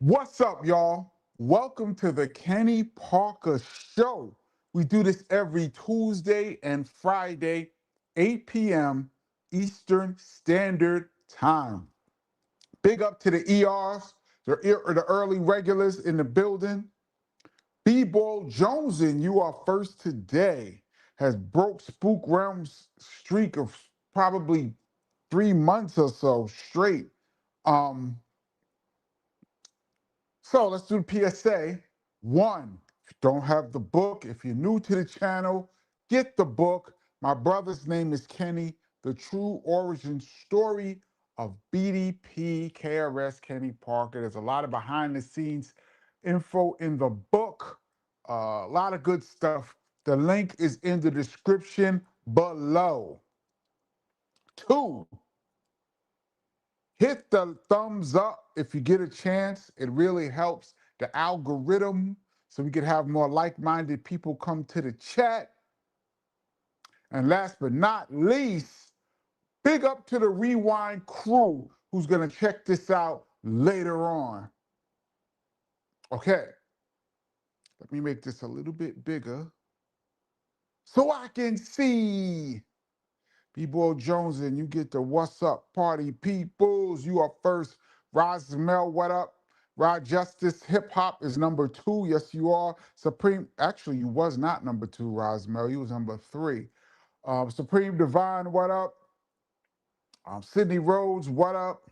What's up, y'all? Welcome to the Kenny Parker Show. We do this every Tuesday and Friday, 8 p.m. Eastern Standard Time. Big up to the ERs, the early regulars in the building. B-Ball Joneson, you are first today, has broke Spook Realm's streak of probably 3 months or so straight. Um, So let's do the PSA. One, if you don't have the book, if you're new to the channel, get the book. My brother's name is Kenny, The True Origin Story of BDP KRS Kenny Parker. There's a lot of behind the scenes info in the book, a lot of good stuff. The link is in the description below. Two, hit the thumbs up if you get a chance. It really helps the algorithm so we can have more like-minded people come to the chat. And last but not least, big up to the Rewind crew who's going to check this out later on. Okay, let me make this a little bit bigger so I can see. B-Boy Jones, and you get the what's up party peoples. You are first. Rosmel, what up? Rod Justice Hip Hop is number 2. Yes, you are. Supreme, actually, you was not number 2, Rosmel. You was number 3. Supreme Divine, what up? Sydney Rhodes, what up?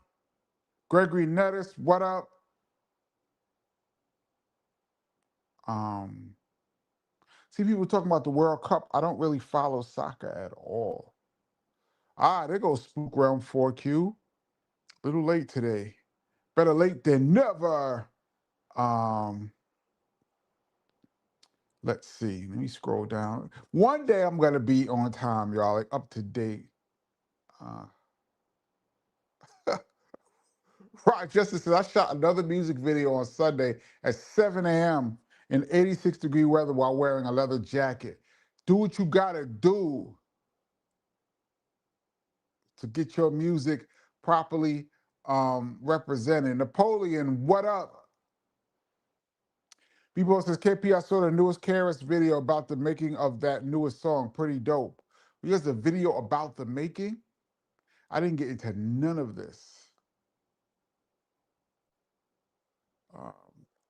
Gregory Nettis, what up? See people talking about the World Cup. I don't really follow soccer at all. There goes Spook Realm 4Q. A little late today. Better late than never. Um, let's see. Let me scroll down. One day I'm gonna be on time, y'all, like up to date. Uh, Rock Justice says I shot another music video on Sunday at 7 a.m. in 86-degree weather while wearing a leather jacket. Do what you gotta do to get your music properly represented. Napoleon, what up? People says, KP, I saw the newest KRS video about the making of that newest song. Pretty dope. Here's a video about the making. I didn't get into none of this. Um,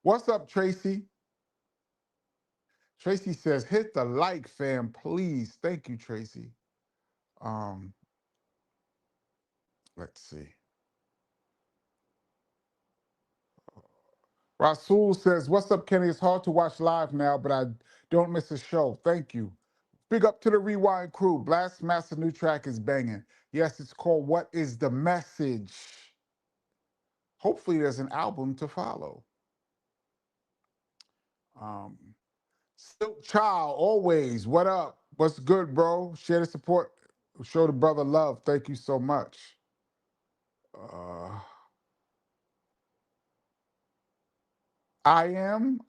what's up, Tracy? Tracy says, hit the like, fam, please. Thank you, Tracy. Let's see. Rasul says, what's up, Kenny? It's hard to watch live now, but I don't miss a show. Thank you. Big up to the Rewind crew. Blast Master new track is banging. Yes, it's called What Is the Message? Hopefully there's an album to follow. Silk Child, always. What up? What's good, bro? Share the support. Show the brother love. Thank you so much. I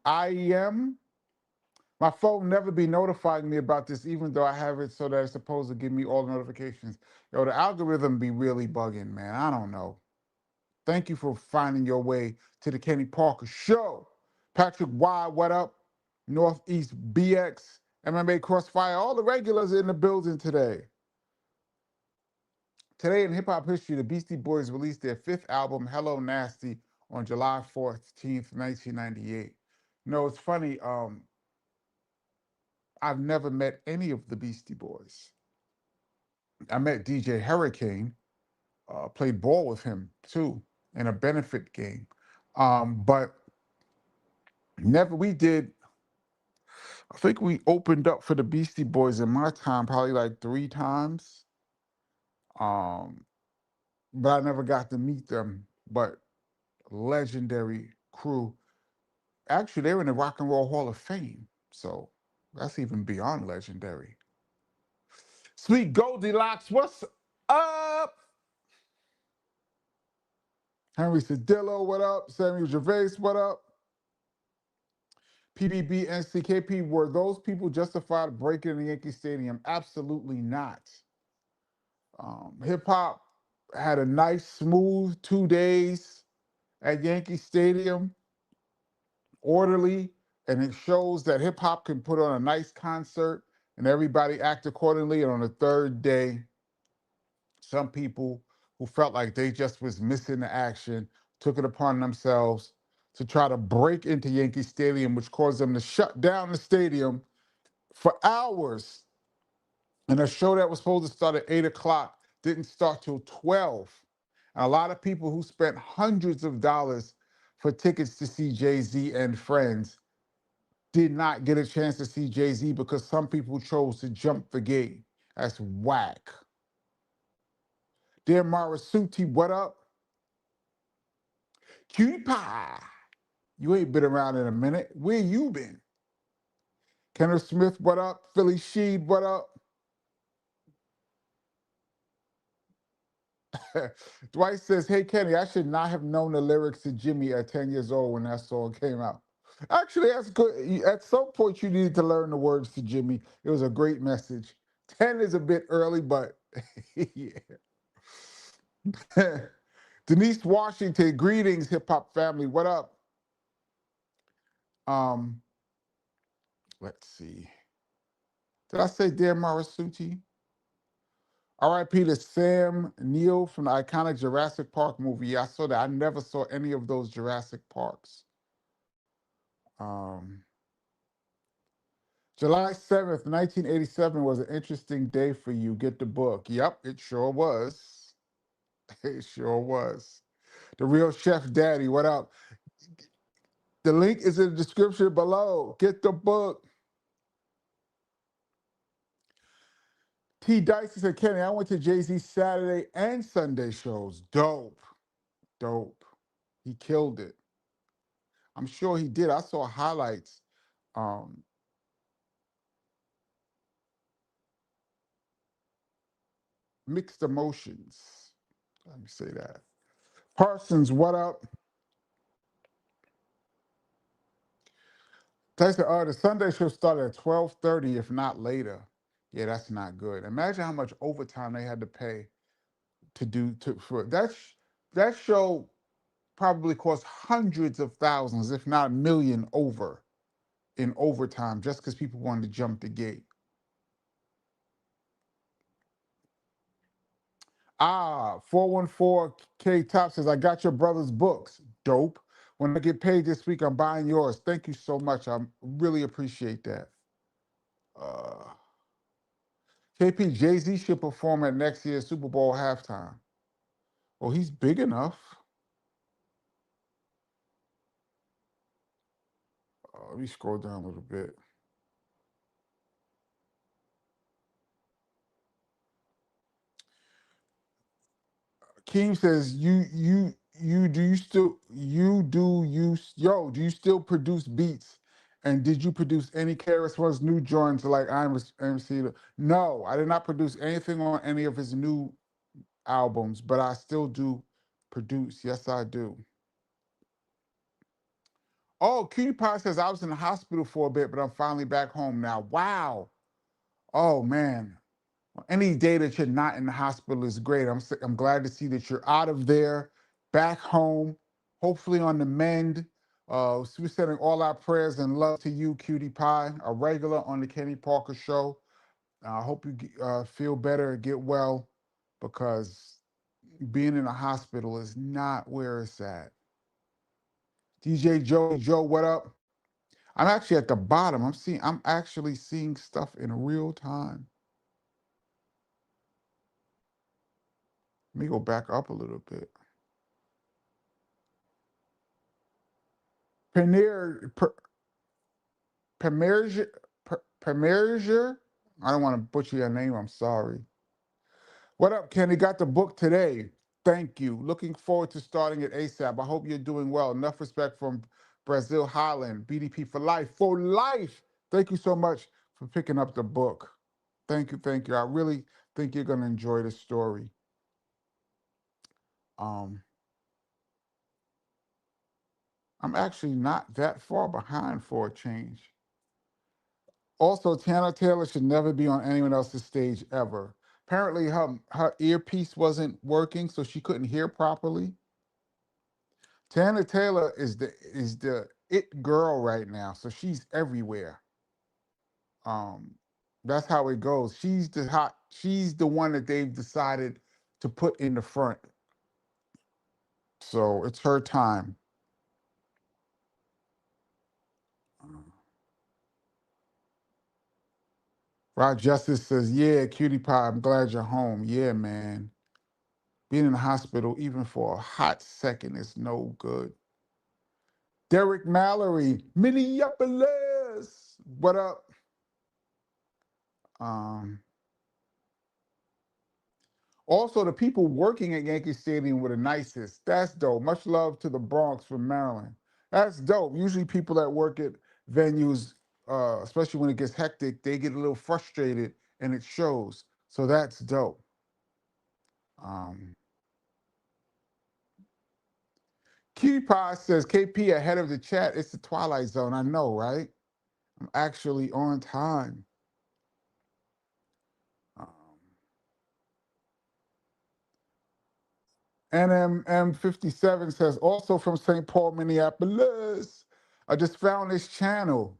am. My phone never be notifying me about this, even though I have it so that it's supposed to give me all the notifications. Yo, the algorithm be really bugging, man. I don't know. Thank you for finding your way to the Kenny Parker Show. Patrick Y, what up? Northeast BX, MMA Crossfire, all the regulars in the building today. Today in hip hop history, the Beastie Boys released their 5th album, Hello Nasty, on July 14th, 1998. You know, it's funny, I've never met any of the Beastie Boys. I met DJ Hurricane, played ball with him too in a benefit game. But never, we did, I think we opened up for the Beastie Boys in my time probably like 3 times. But I never got to meet them. But legendary crew. Actually, they were in the Rock and Roll Hall of Fame. So that's even beyond legendary. Sweet Goldilocks, what's up? Henry Cedillo, what up? Samuel Gervais, what up? PBB and CKP, were those people justified breaking in the Yankee Stadium? Absolutely not. Hip hop had a nice, smooth 2 days at Yankee Stadium. orderly, and it shows that hip hop can put on a nice concert and everybody act accordingly. And on the third day, some people who felt like they just was missing the action took it upon themselves to try to break into Yankee Stadium, which caused them to shut down the stadium for hours. And a show that was supposed to start at 8 o'clock didn't start till 12. And a lot of people who spent hundreds of dollars for tickets to see Jay-Z and friends did not get a chance to see Jay-Z because some people chose to jump the gate. That's whack. Dear Marasuti, what up? Cutie Pie, you ain't been around in a minute. Where you been? Kenneth Smith, what up? Philly Sheed, what up? Dwight says, hey, Kenny, I should not have known the lyrics to Jimmy at 10 years old when that song came out. Actually, that's good. At some point, you needed to learn the words to Jimmy. It was a great message. 10 is a bit early, but yeah. Denise Washington, greetings, hip hop family. What up? Um, let's see. Did I say Dear Marasuti? R.I.P. to Sam Neill from the iconic Jurassic Park movie. Yeah, I saw that. I never saw any of those Jurassic Parks. Um, July 7th, 1987 was an interesting day for you. Get the book. Yep, it sure was. It sure was. The Real Chef Daddy, what up? The link is in the description below. Get the book. T. Dicey said, Kenny, I went to Jay-Z's Saturday and Sunday shows. Dope. Dope. He killed it. I'm sure he did. I saw highlights. Um, Mixed emotions. Let me say that. Parsons, what up? Tyson, the Sunday show started at 12:30, if not later. Yeah, that's not good. Imagine how much overtime they had to pay to do for that. That show probably cost hundreds of thousands, if not a million, over in overtime just because people wanted to jump the gate. 414K Top says, I got your brother's books. Dope. When I get paid this week, I'm buying yours. Thank you so much. I really appreciate that. KP, Jay-Z should perform at next year's Super Bowl halftime. Well, he's big enough. Let me scroll down a little bit. Keem says, do you still produce beats? And did you produce any KRS-One's new joints like I'm MC? No, I did not produce anything on any of his new albums, but I still do produce. Yes, I do. Oh, Cutie Pie says I was in the hospital for a bit, but I'm finally back home now. Wow. Oh man. Any day that you're not in the hospital is great. I'm glad to see that you're out of there, back home, hopefully on the mend. So we're sending all our prayers and love to you, Cutie Pie, a regular on the Kenny Parker Show. I hope you feel better, get well, because being in a hospital is not where it's at. DJ Joe, what up? I'm actually at the bottom. I'm actually seeing stuff in real time. Let me go back up a little bit. Pemerger. I don't want to butcher your name. I'm sorry. What up, Kenny? Got the book today. Thank you. Looking forward to starting it ASAP. I hope you're doing well. Enough respect from Brazil Highland. BDP for life. For life. Thank you so much for picking up the book. Thank you. Thank you. I really think you're going to enjoy the story. I'm actually not that far behind for a change. Also, Tiana Taylor should never be on anyone else's stage ever. Apparently, her earpiece wasn't working, so she couldn't hear properly. Tiana Taylor is the it girl right now, so she's everywhere. Um, that's how it goes. She's the one that they've decided to put in the front. So it's her time. Rod Justice says, yeah, cutie pie, I'm glad you're home. Yeah, man. Being in the hospital, even for a hot second, is no good. Derek Mallory, Minneapolis. What up? Um, Also, the people working at Yankee Stadium were the nicest. That's dope. Much love to the Bronx from Maryland. That's dope. Usually, people that work at venues, especially when it gets hectic, they get a little frustrated and it shows. So that's dope. Um, Cutie Pie says, KP ahead of the chat. It's the Twilight Zone. I know, right? I'm actually on time. Um, NMM57 says, also from St. Paul, Minneapolis. I just found this channel.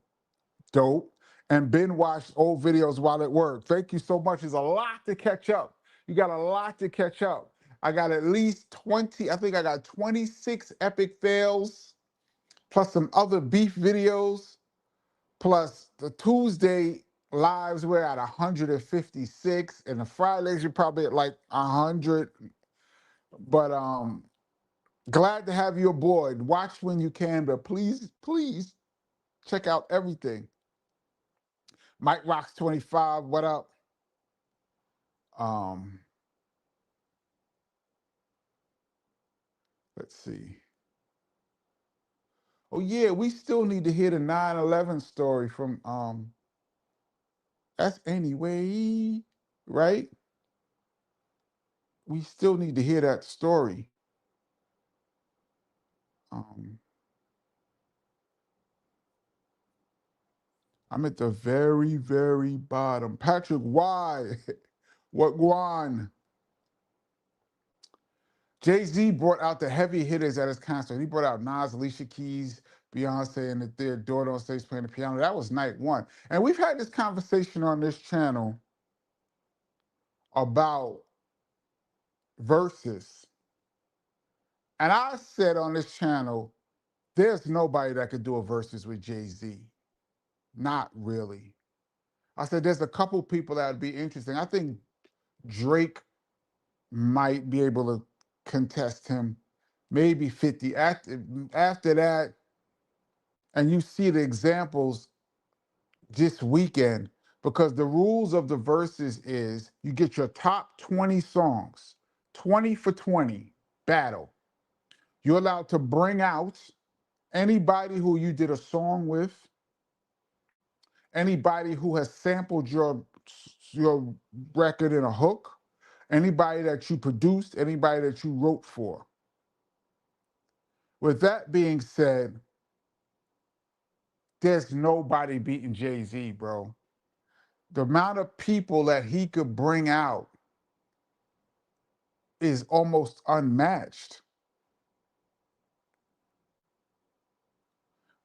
Dope. And Ben watched old videos while at work. Thank you so much. There's a lot to catch up. You got a lot to catch up. I got at least 20, I think I got 26 epic fails, plus some other beef videos, plus the Tuesday lives we're at 156, and the Fridays you're probably at like 100. But glad to have you aboard. Watch when you can, but please, please check out everything. Mike Rocks 25, what up? Um, let's see. Oh yeah, we still need to hear the 9/11 story from that's anyway, right? We still need to hear that story. Um, I'm at the very, very bottom. Patrick, why? What Guan? Jay-Z brought out the heavy hitters at his concert. He brought out Nas, Alicia Keys, Beyonce, and their daughter on stage playing the piano. That was night one. And we've had this conversation on this channel about verses. And I said on this channel, there's nobody that could do a verses with Jay-Z. Not really. I said there's a couple people that would be interesting. I think Drake might be able to contest him, maybe 50. After that, and you see the examples this weekend, because the rules of the verses is you get your top 20 songs, 20 for 20 battle. You're allowed to bring out anybody who you did a song with, anybody who has sampled your record in a hook, anybody that you produced, anybody that you wrote for. With that being said, there's nobody beating Jay-Z, bro. The amount of people that he could bring out is almost unmatched.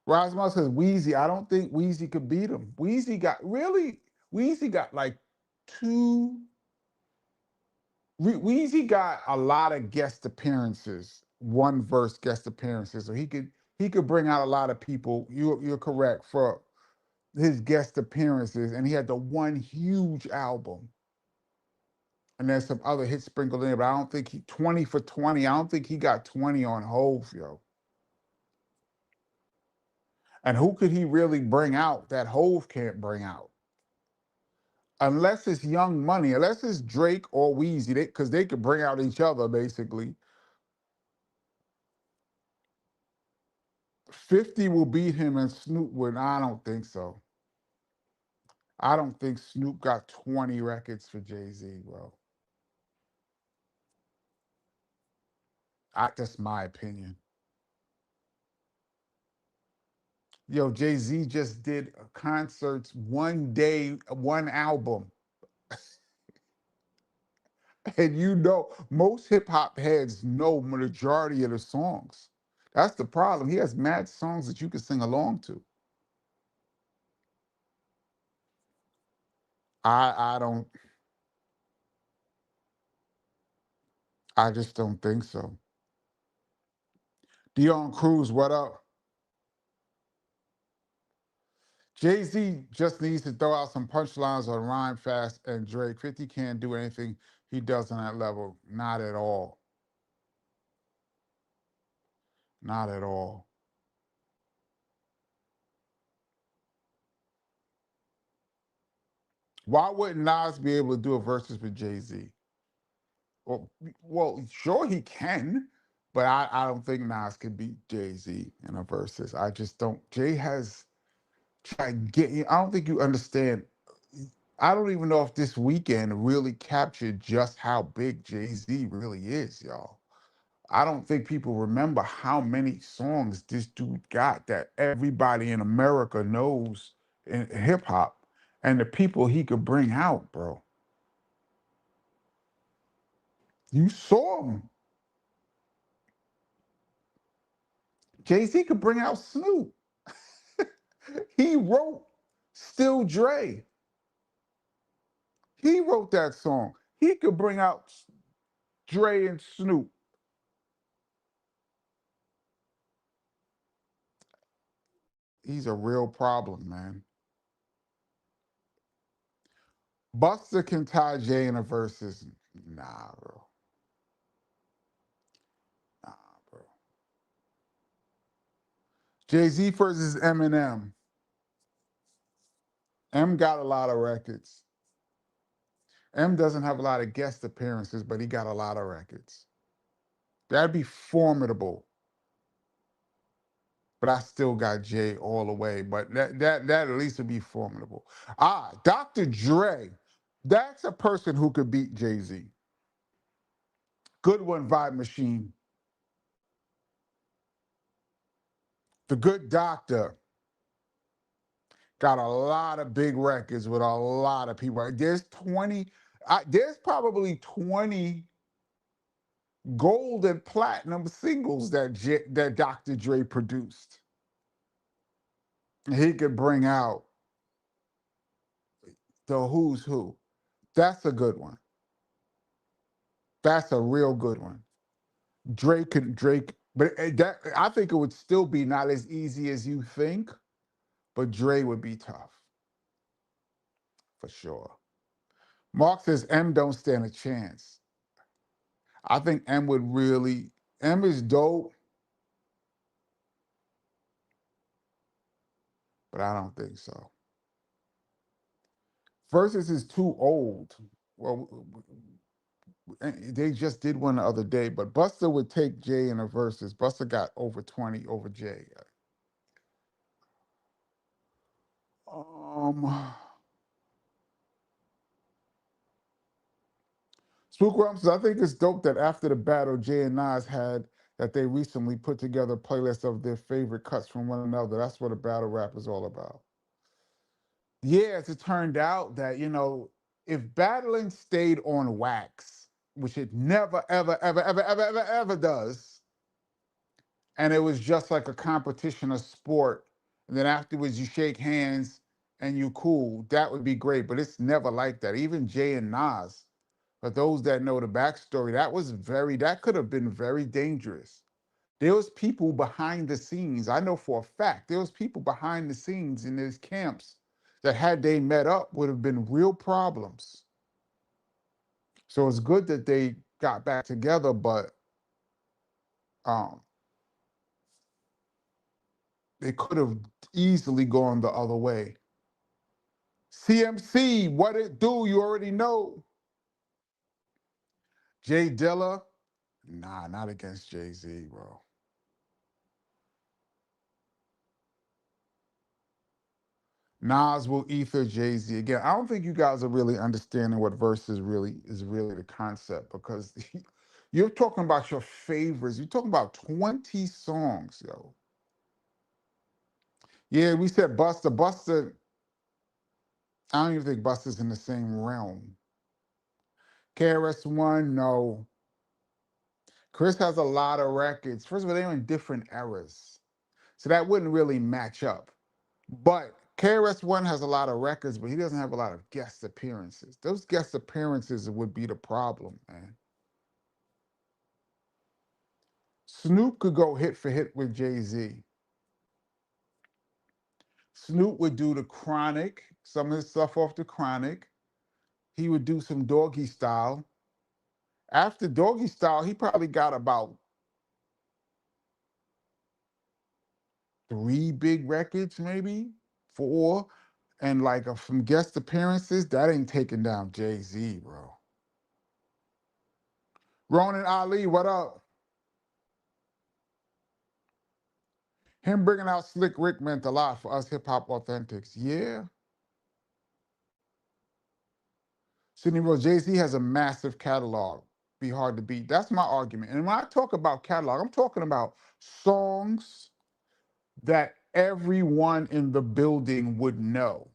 Roswell says Wheezy. I don't think Wheezy could beat him. Wheezy got like two. Wheezy got a lot of guest appearances, one verse guest appearances, so he could bring out a lot of people. You're correct for his guest appearances, and he had the one huge album, and there's some other hits sprinkled in, but I don't think he 20 for 20. I don't think he got 20 on Hove, yo. And who could he really bring out that Hove can't bring out? Unless it's Young Money, unless it's Drake or Wheezy, because they could bring out each other basically. 50 will beat him and Snoop would. I don't think so. I don't think Snoop got 20 records for Jay-Z, bro. That's my opinion. Yo, Jay-Z just did concerts one day, one album. And most hip hop heads know majority of the songs. That's the problem. He has mad songs that you can sing along to. I don't. I just don't think so. Dion Cruz, what up? Jay-Z just needs to throw out some punchlines on Rhyme Fast and Drake. 50 can't do anything he does on that level. Not at all. Not at all. Why wouldn't Nas be able to do a versus with Jay-Z? Well, sure he can, but I don't think Nas can beat Jay-Z in a versus. I just don't. Jay has tried getting. I don't think you understand. I don't even know if this weekend really captured just how big Jay-Z really is, y'all. I don't think people remember how many songs this dude got that everybody in America knows in hip hop and the people he could bring out, bro. You saw him. Jay-Z could bring out Snoop. He wrote Still Dre. He wrote that song. He could bring out Dre and Snoop. He's a real problem, man. Buster can tie Jay in a versus. Nah, bro. Nah, bro. Jay-Z versus Eminem. M got a lot of records. M doesn't have a lot of guest appearances, but he got a lot of records. That'd be formidable. But I still got Jay all the way. But that at least would be formidable. Dr. Dre. That's a person who could beat Jay-Z. Good one, Vibe Machine. The Good Doctor got a lot of big records with a lot of people. There's probably 20 gold and platinum singles that Dr. Dre produced. He could bring out the who's who. That's a good one. That's a real good one. Drake, but that I think it would still be not as easy as you think, but Dre would be tough for sure. Mark says M don't stand a chance. I think M would really. M is dope, but I don't think so. Versus is too old. Well, they just did one the other day, but Buster would take Jay in a versus. Buster got over 20 over Jay. Um, Spook Rumps, I think it's dope that after the battle, Jay and Nas had that they recently put together playlists of their favorite cuts from one another. That's what a battle rap is all about. Yeah, as it turned out that, if battling stayed on wax, which it never, ever, ever, ever, ever, ever, ever does, and it was just like a competition of sport, and then afterwards you shake hands and you cool, that would be great. But it's never like that. Even Jay and Nas, for those that know the backstory, that could have been very dangerous. There was people behind the scenes. I know for a fact there was people behind the scenes in these camps that had they met up would have been real problems. So it's good that they got back together, but um, they could have easily gone the other way. CMC, what it do? You already know. Jay Dilla, nah, not against Jay-Z, bro. Nas will ether Jay-Z again. I don't think you guys are really understanding what verses really is really the concept, because you're talking about your favorites. You're talking about 20 songs, yo. Yeah, we said Buster. Buster, I don't even think Buster's in the same realm. KRS-One, no. Chris has a lot of records. First of all, they're in different eras. So that wouldn't really match up. But KRS-One has a lot of records, but he doesn't have a lot of guest appearances. Those guest appearances would be the problem, man. Snoop could go hit for hit with Jay-Z. Snoop would do the Chronic, some of his stuff off the Chronic. He would do some Doggy Style. After Doggy Style, he probably got about 3 big records, maybe 4, and like some guest appearances. That ain't taking down Jay-Z, bro. Ronan Ali, what up? Him bringing out Slick Rick meant a lot for us hip hop authentics. Yeah. Sydney Rose, Jay-Z has a massive catalog. Be hard to beat. That's my argument. And when I talk about catalog, I'm talking about songs that everyone in the building would know,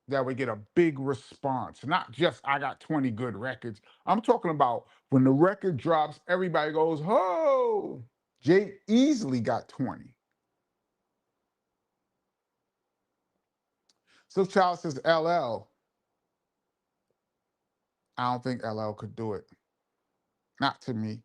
that would get a big response. Not just I got 20 good records. I'm talking about when the record drops, everybody goes, "Oh!" Jay easily got 20. So Child says LL. I don't think LL could do it. Not to me.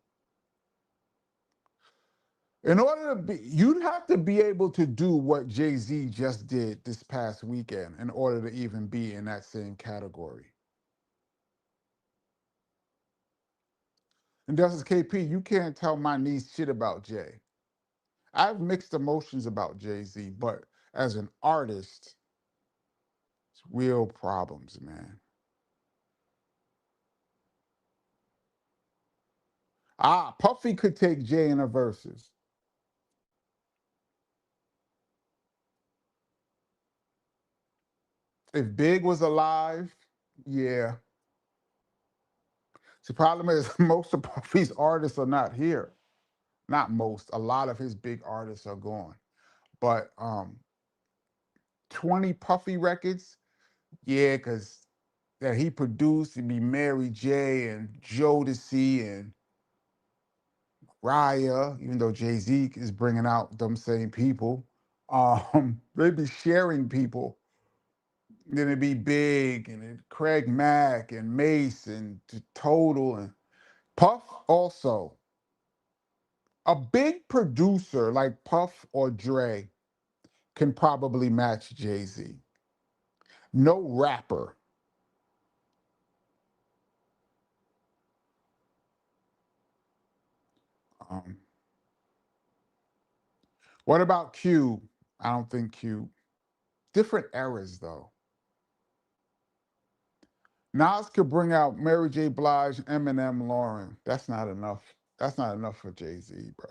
In order to be, you'd have to be able to do what Jay-Z just did this past weekend in order to even be in that same category. And Justice KP, you can't tell my niece shit about Jay. I have mixed emotions about Jay-Z, but as an artist, it's real problems, man. Puffy could take Jay in a verses. If Big was alive, yeah. The problem is most of Puffy's artists are not here. Not most, a lot of his big artists are gone. But 20 Puffy records, yeah, because that he produced, it'd be Mary J and Jodeci and Raya, even though Jay-Z is bringing out them same people. They'd be sharing people. Then it'd be Big and Craig Mack and Mace and Total and Puff also. A big producer like Puff or Dre can probably match Jay-Z. No rapper. Um, what about Cube? I don't think Cube. Different eras though. Nas could bring out Mary J. Blige, Eminem, Lauren. That's not enough. That's not enough for Jay-Z, bro.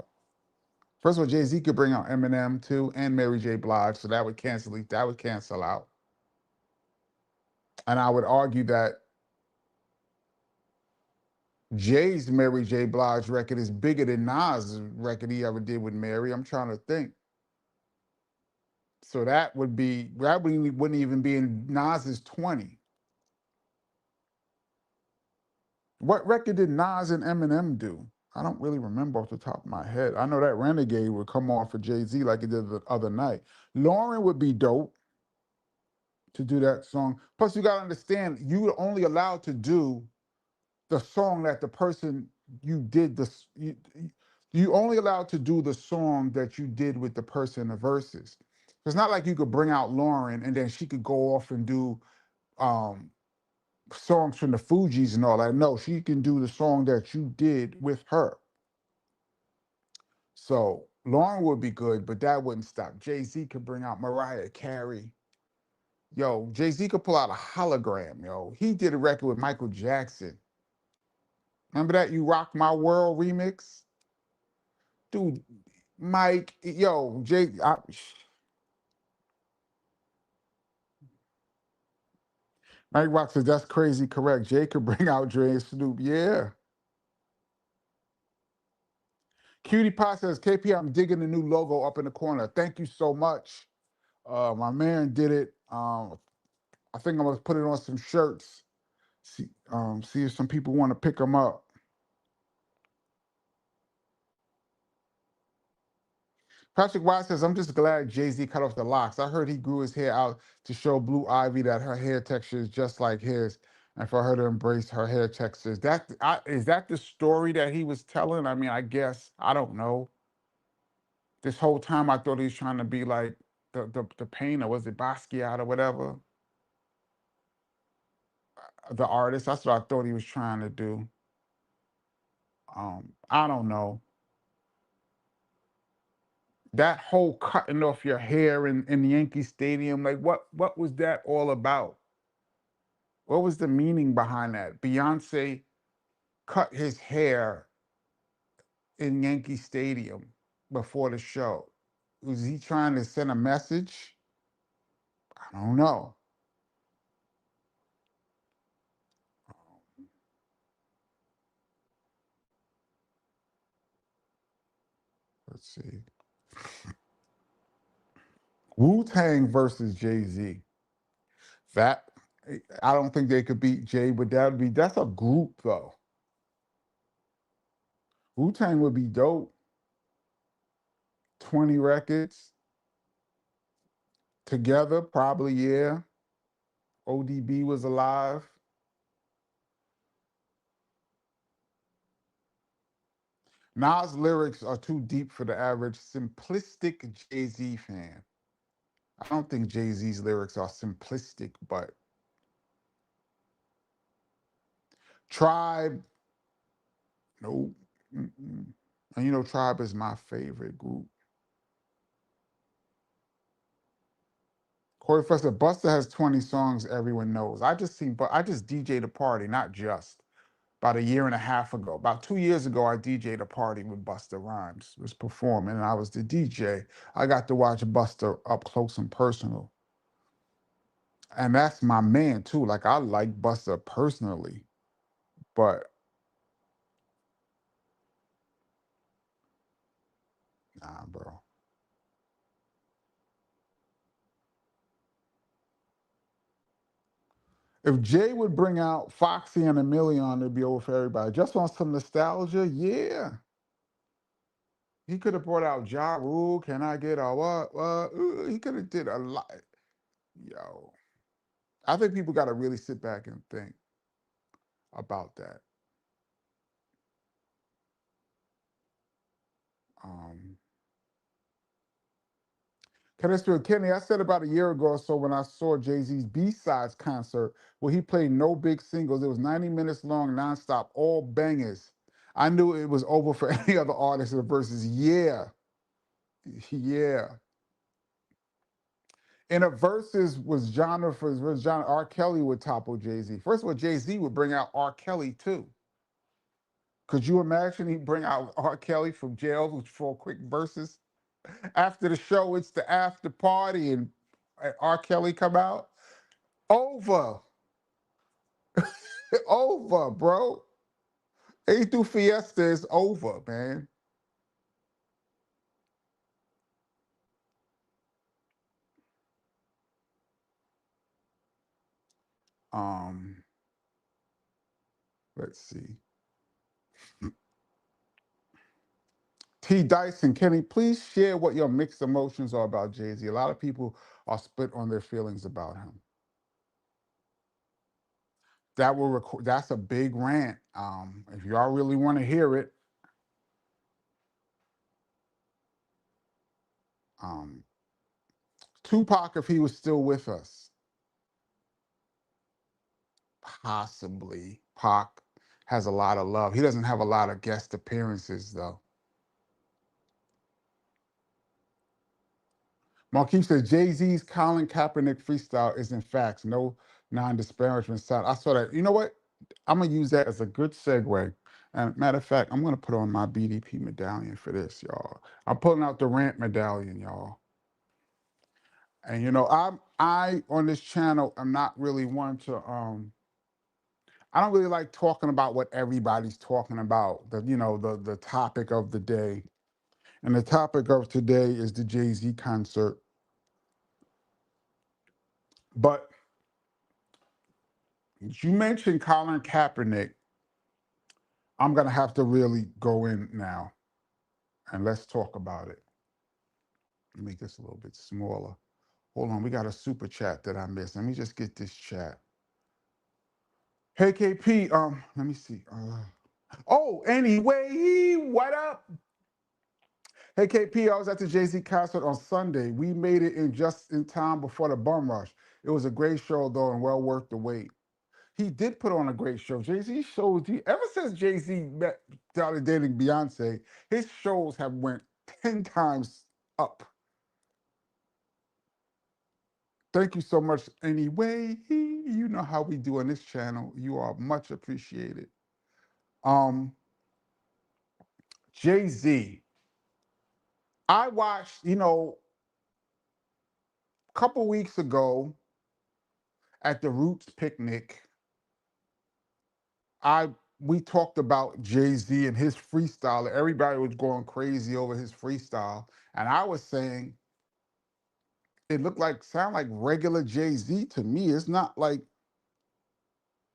First of all, Jay-Z could bring out Eminem too and Mary J. Blige, so that would cancel out. And I would argue that Jay's Mary J. Blige record is bigger than Nas' record he ever did with Mary. I'm trying to think. So that wouldn't even be in Nas's 20. What record did Nas and Eminem do? I don't really remember off the top of my head. I know that Renegade would come on for Jay-Z like it did the other night. Lauren would be dope to do that song. Plus, you gotta understand, you're only allowed to do the song that the person you did this. You only allowed to do the song that you did with the person in the verses. It's not like you could bring out Lauren and then she could go off and do um, songs from the Fugees and all that. No, she can do the song that you did with her. So Lauren would be good, but that wouldn't stop. Jay-Z could bring out Mariah Carey. Yo, Jay-Z could pull out a hologram, yo. He did a record with Michael Jackson. Remember that You Rock My World remix? Dude, Mike, yo, Mike Rock says that's crazy correct. Jay could bring out Dre and Snoop. Yeah. Cutie Pie says, KP, I'm digging the new logo up in the corner. Thank you so much. My man did it. I think I'm gonna put it on some shirts. See if some people want to pick them up. Patrick Wise says, I'm just glad Jay-Z cut off the locks. I heard he grew his hair out to show Blue Ivy that her hair texture is just like his and for her to embrace her hair texture. Is that the story that he was telling? I mean, I guess, I don't know. This whole time I thought he was trying to be like the painter. Was it Basquiat or whatever? The artist. That's what I thought he was trying to do. I don't know. That whole cutting off your hair in Yankee Stadium, like what was that all about? What was the meaning behind that? Beyonce cut his hair in Yankee Stadium before the show. Was he trying to send a message? I don't know. Let's see. Wu-Tang versus Jay-Z. That I don't think they could beat Jay, but that's a group though. Wu-Tang would be dope. 20 records together, probably, yeah. ODB was alive. Nas' lyrics are too deep for the average simplistic Jay-Z fan. I don't think Jay-Z's lyrics are simplistic, but Tribe, no. Mm-mm. And you know, Tribe is my favorite group. Corey Foster, Buster has 20 songs everyone knows. But I just DJ'd a party, not just. About a year and a half ago. About 2 years ago, I DJ'd a party with Busta Rhymes, was performing, and I was the DJ. I got to watch Busta up close and personal. And that's my man too. Like I like Busta personally, but nah, bro. If Jay would bring out Foxy and a Million, it'd be over for everybody. Just on some nostalgia, yeah. He could have brought out Ja Rule. Can I get a what? He could have did a lot. Yo, I think people got to really sit back and think about that. Um, Kenny, I said about a year ago or so when I saw Jay-Z's B-Sides concert where he played no big singles. It was 90 minutes long, nonstop, all bangers. I knew it was over for any other artist in the verses. Yeah, yeah. In a verses was genre R. Kelly would topple Jay-Z. First of all, Jay-Z would bring out R. Kelly too. Could you imagine he'd bring out R. Kelly from jail for quick verses? After the show, it's the after party and R. Kelly come out. Over. Over, bro. Ain't through Fiesta is over, man. Um, let's see. T. Dyson, Kenny, please share what your mixed emotions are about Jay-Z. A lot of people are split on their feelings about him. That's a big rant. If y'all really want to hear it, um, Tupac, if he was still with us, possibly. Pac has a lot of love. He doesn't have a lot of guest appearances though. Marquise said Jay-Z's Colin Kaepernick freestyle is in fact no non-disparagement style. I saw that. You know what? I'm gonna use that as a good segue. And matter of fact, I'm gonna put on my BDP medallion for this, y'all. I'm pulling out the rant medallion, y'all. And you know, I on this channel, I'm not really one to I don't really like talking about what everybody's talking about. The topic of the day. And the topic of today is the Jay-Z concert. But you mentioned Colin Kaepernick. I'm gonna have to really go in now and let's talk about it. Make this a little bit smaller. Hold on, we got a super chat that I missed. Let me just get this chat. Hey KP, let me see. Oh, anyway, what up? Hey KP, I was at the Jay-Z concert on Sunday. We made it in just in time before the bum rush. It was a great show though, and well worth the wait. He did put on a great show. Jay-Z shows, ever since Jay-Z started dating Beyonce, his shows have went 10 times up. Thank you so much anyway. You know how we do on this channel. You are much appreciated. Um, Jay-Z. I watched, a couple weeks ago at the Roots picnic, we talked about Jay-Z and his freestyle. Everybody was going crazy over his freestyle. And I was saying it sound like regular Jay-Z to me. It's not like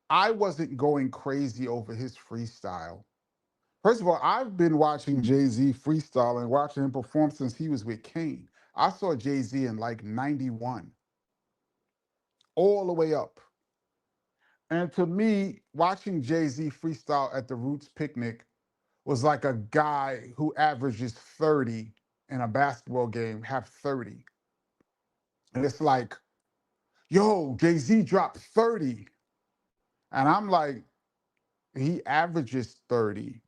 I wasn't going crazy over his freestyle. First of all, I've been watching Jay-Z freestyle and watching him perform since he was with Kane. I saw Jay-Z in like 91, all the way up. And to me, watching Jay-Z freestyle at the Roots picnic was like a guy who averages 30 in a basketball game, have 30. And it's like, yo, Jay-Z dropped 30. And I'm like, he averages 30.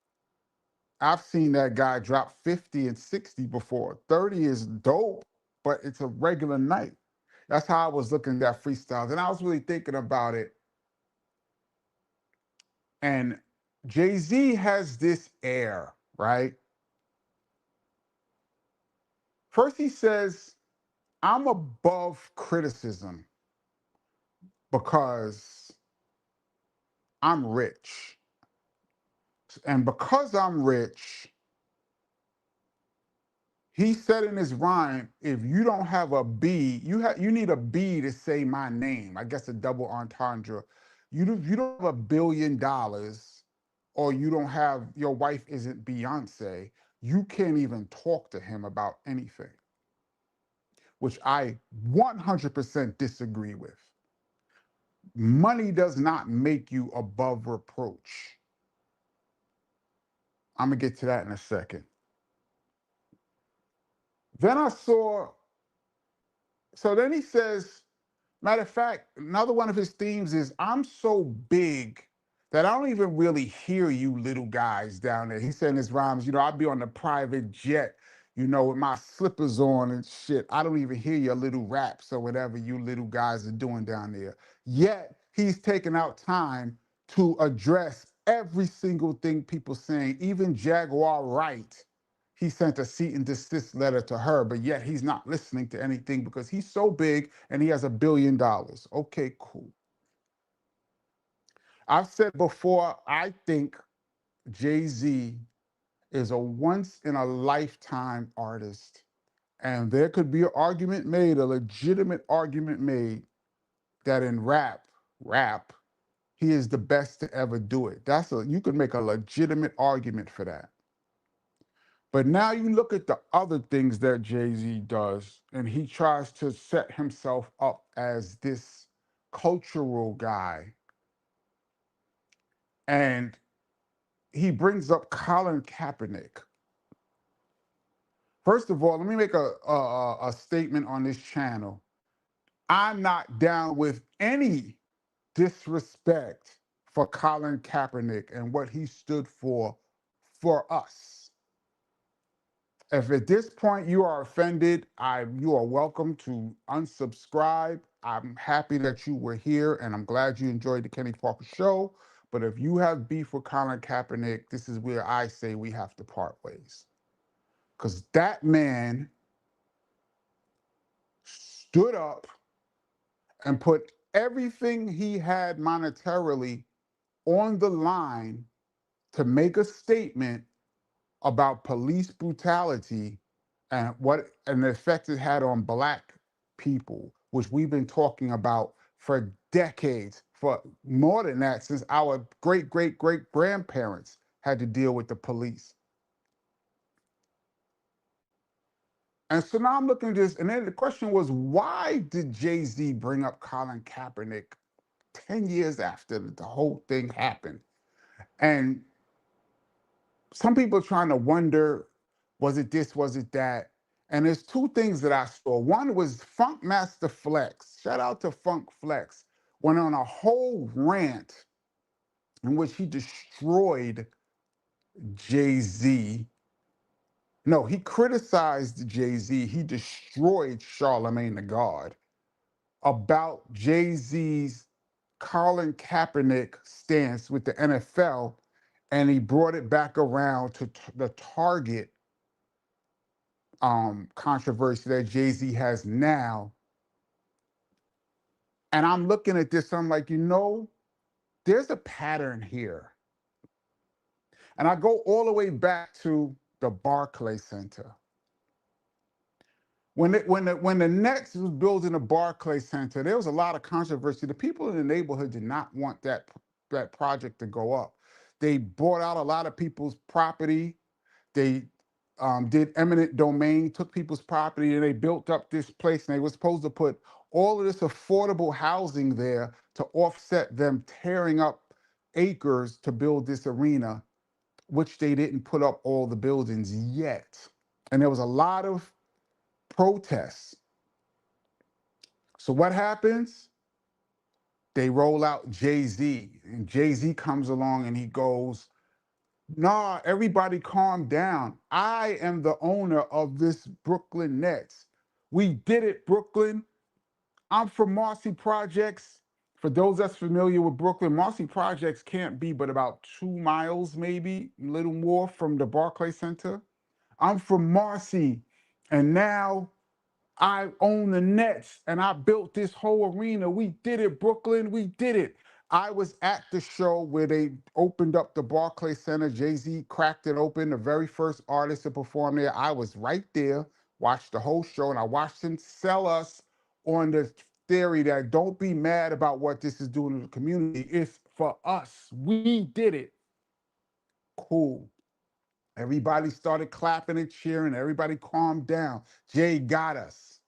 I've seen that guy drop 50 and 60 before. 30 is dope, but it's a regular night. That's how I was looking at that freestyle. And I was really thinking about it. And Jay-Z has this air, right? First, he says, I'm above criticism because I'm rich. And because I'm rich, he said in his rhyme, if you don't have a B, you need a B to say my name. I guess a double entendre. You don't have $1 billion, or you don't have, your wife isn't Beyonce, you can't even talk to him about anything, which I 100% disagree with. Money does not make you above reproach. I'm gonna get to that in a second. Then I saw, so then he says, matter of fact, another one of his themes is, I'm so big that I don't even really hear you little guys down there. He said in his rhymes, I'd be on the private jet, with my slippers on and shit. I don't even hear your little raps or whatever you little guys are doing down there. Yet he's taking out time to address every single thing people saying, even Jaguar Wright. He sent a cease and desist letter to her, but yet he's not listening to anything because he's so big and he has $1 billion. Okay, cool. I've said before, I think Jay-Z is a once in a lifetime artist. And there could be an argument made, a legitimate argument made, that in rap, he is the best to ever do it. You could make a legitimate argument for that. But now you look at the other things that Jay-Z does, and he tries to set himself up as this cultural guy. And he brings up Colin Kaepernick. First of all, let me make a statement on this channel. I'm not down with any disrespect for Colin Kaepernick and what he stood for us. If at this point you are offended, you are welcome to unsubscribe. I'm happy that you were here, and I'm glad you enjoyed the Kenny Parker Show. But if you have beef with Colin Kaepernick, this is where I say we have to part ways. Because that man stood up and put everything he had monetarily on the line to make a statement about police brutality and what an effect it had on Black people, which we've been talking about for decades, for more than that, since our great grandparents had to deal with the police. And so now I'm looking at this, and then the question was, why did Jay-Z bring up Colin Kaepernick 10 years after the whole thing happened? And some people are trying to wonder, was it this, was it that? And there's two things that I saw. One was Funk Master Flex. Shout out to Funk Flex. Went on a whole rant in which he destroyed Jay-Z. No, he criticized Jay-Z. He destroyed Charlemagne the God about Jay-Z's Colin Kaepernick stance with the NFL, and he brought it back around to the Target controversy that Jay-Z has now. And I'm looking at this, I'm like, there's a pattern here. And I go all the way back to the Barclays Center. When the Nets was building the Barclays Center, there was a lot of controversy. The people in the neighborhood did not want that project to go up. They bought out a lot of people's property. They did eminent domain, took people's property, and they built up this place. And they were supposed to put all of this affordable housing there to offset them tearing up acres to build this arena, which they didn't put up all the buildings yet. And there was a lot of protests. So what happens? They roll out Jay-Z, and Jay-Z comes along and he goes, nah, everybody calm down. I am the owner of this Brooklyn Nets. We did it, Brooklyn. I'm from Marcy Projects. For those that's familiar with Brooklyn, Marcy Projects can't be but about 2 miles, maybe a little more from the Barclays Center. I'm from Marcy, and now I own the Nets, and I built this whole arena. We did it, Brooklyn. We did it. I was at the show where they opened up the Barclays Center. Jay-Z cracked it open, the very first artist to perform there. I was right there, watched the whole show, and I watched him sell us on the theory that don't be mad about what this is doing to the community. It's for us. We did it. Cool. Everybody started clapping and cheering. Everybody calmed down. Jay got us.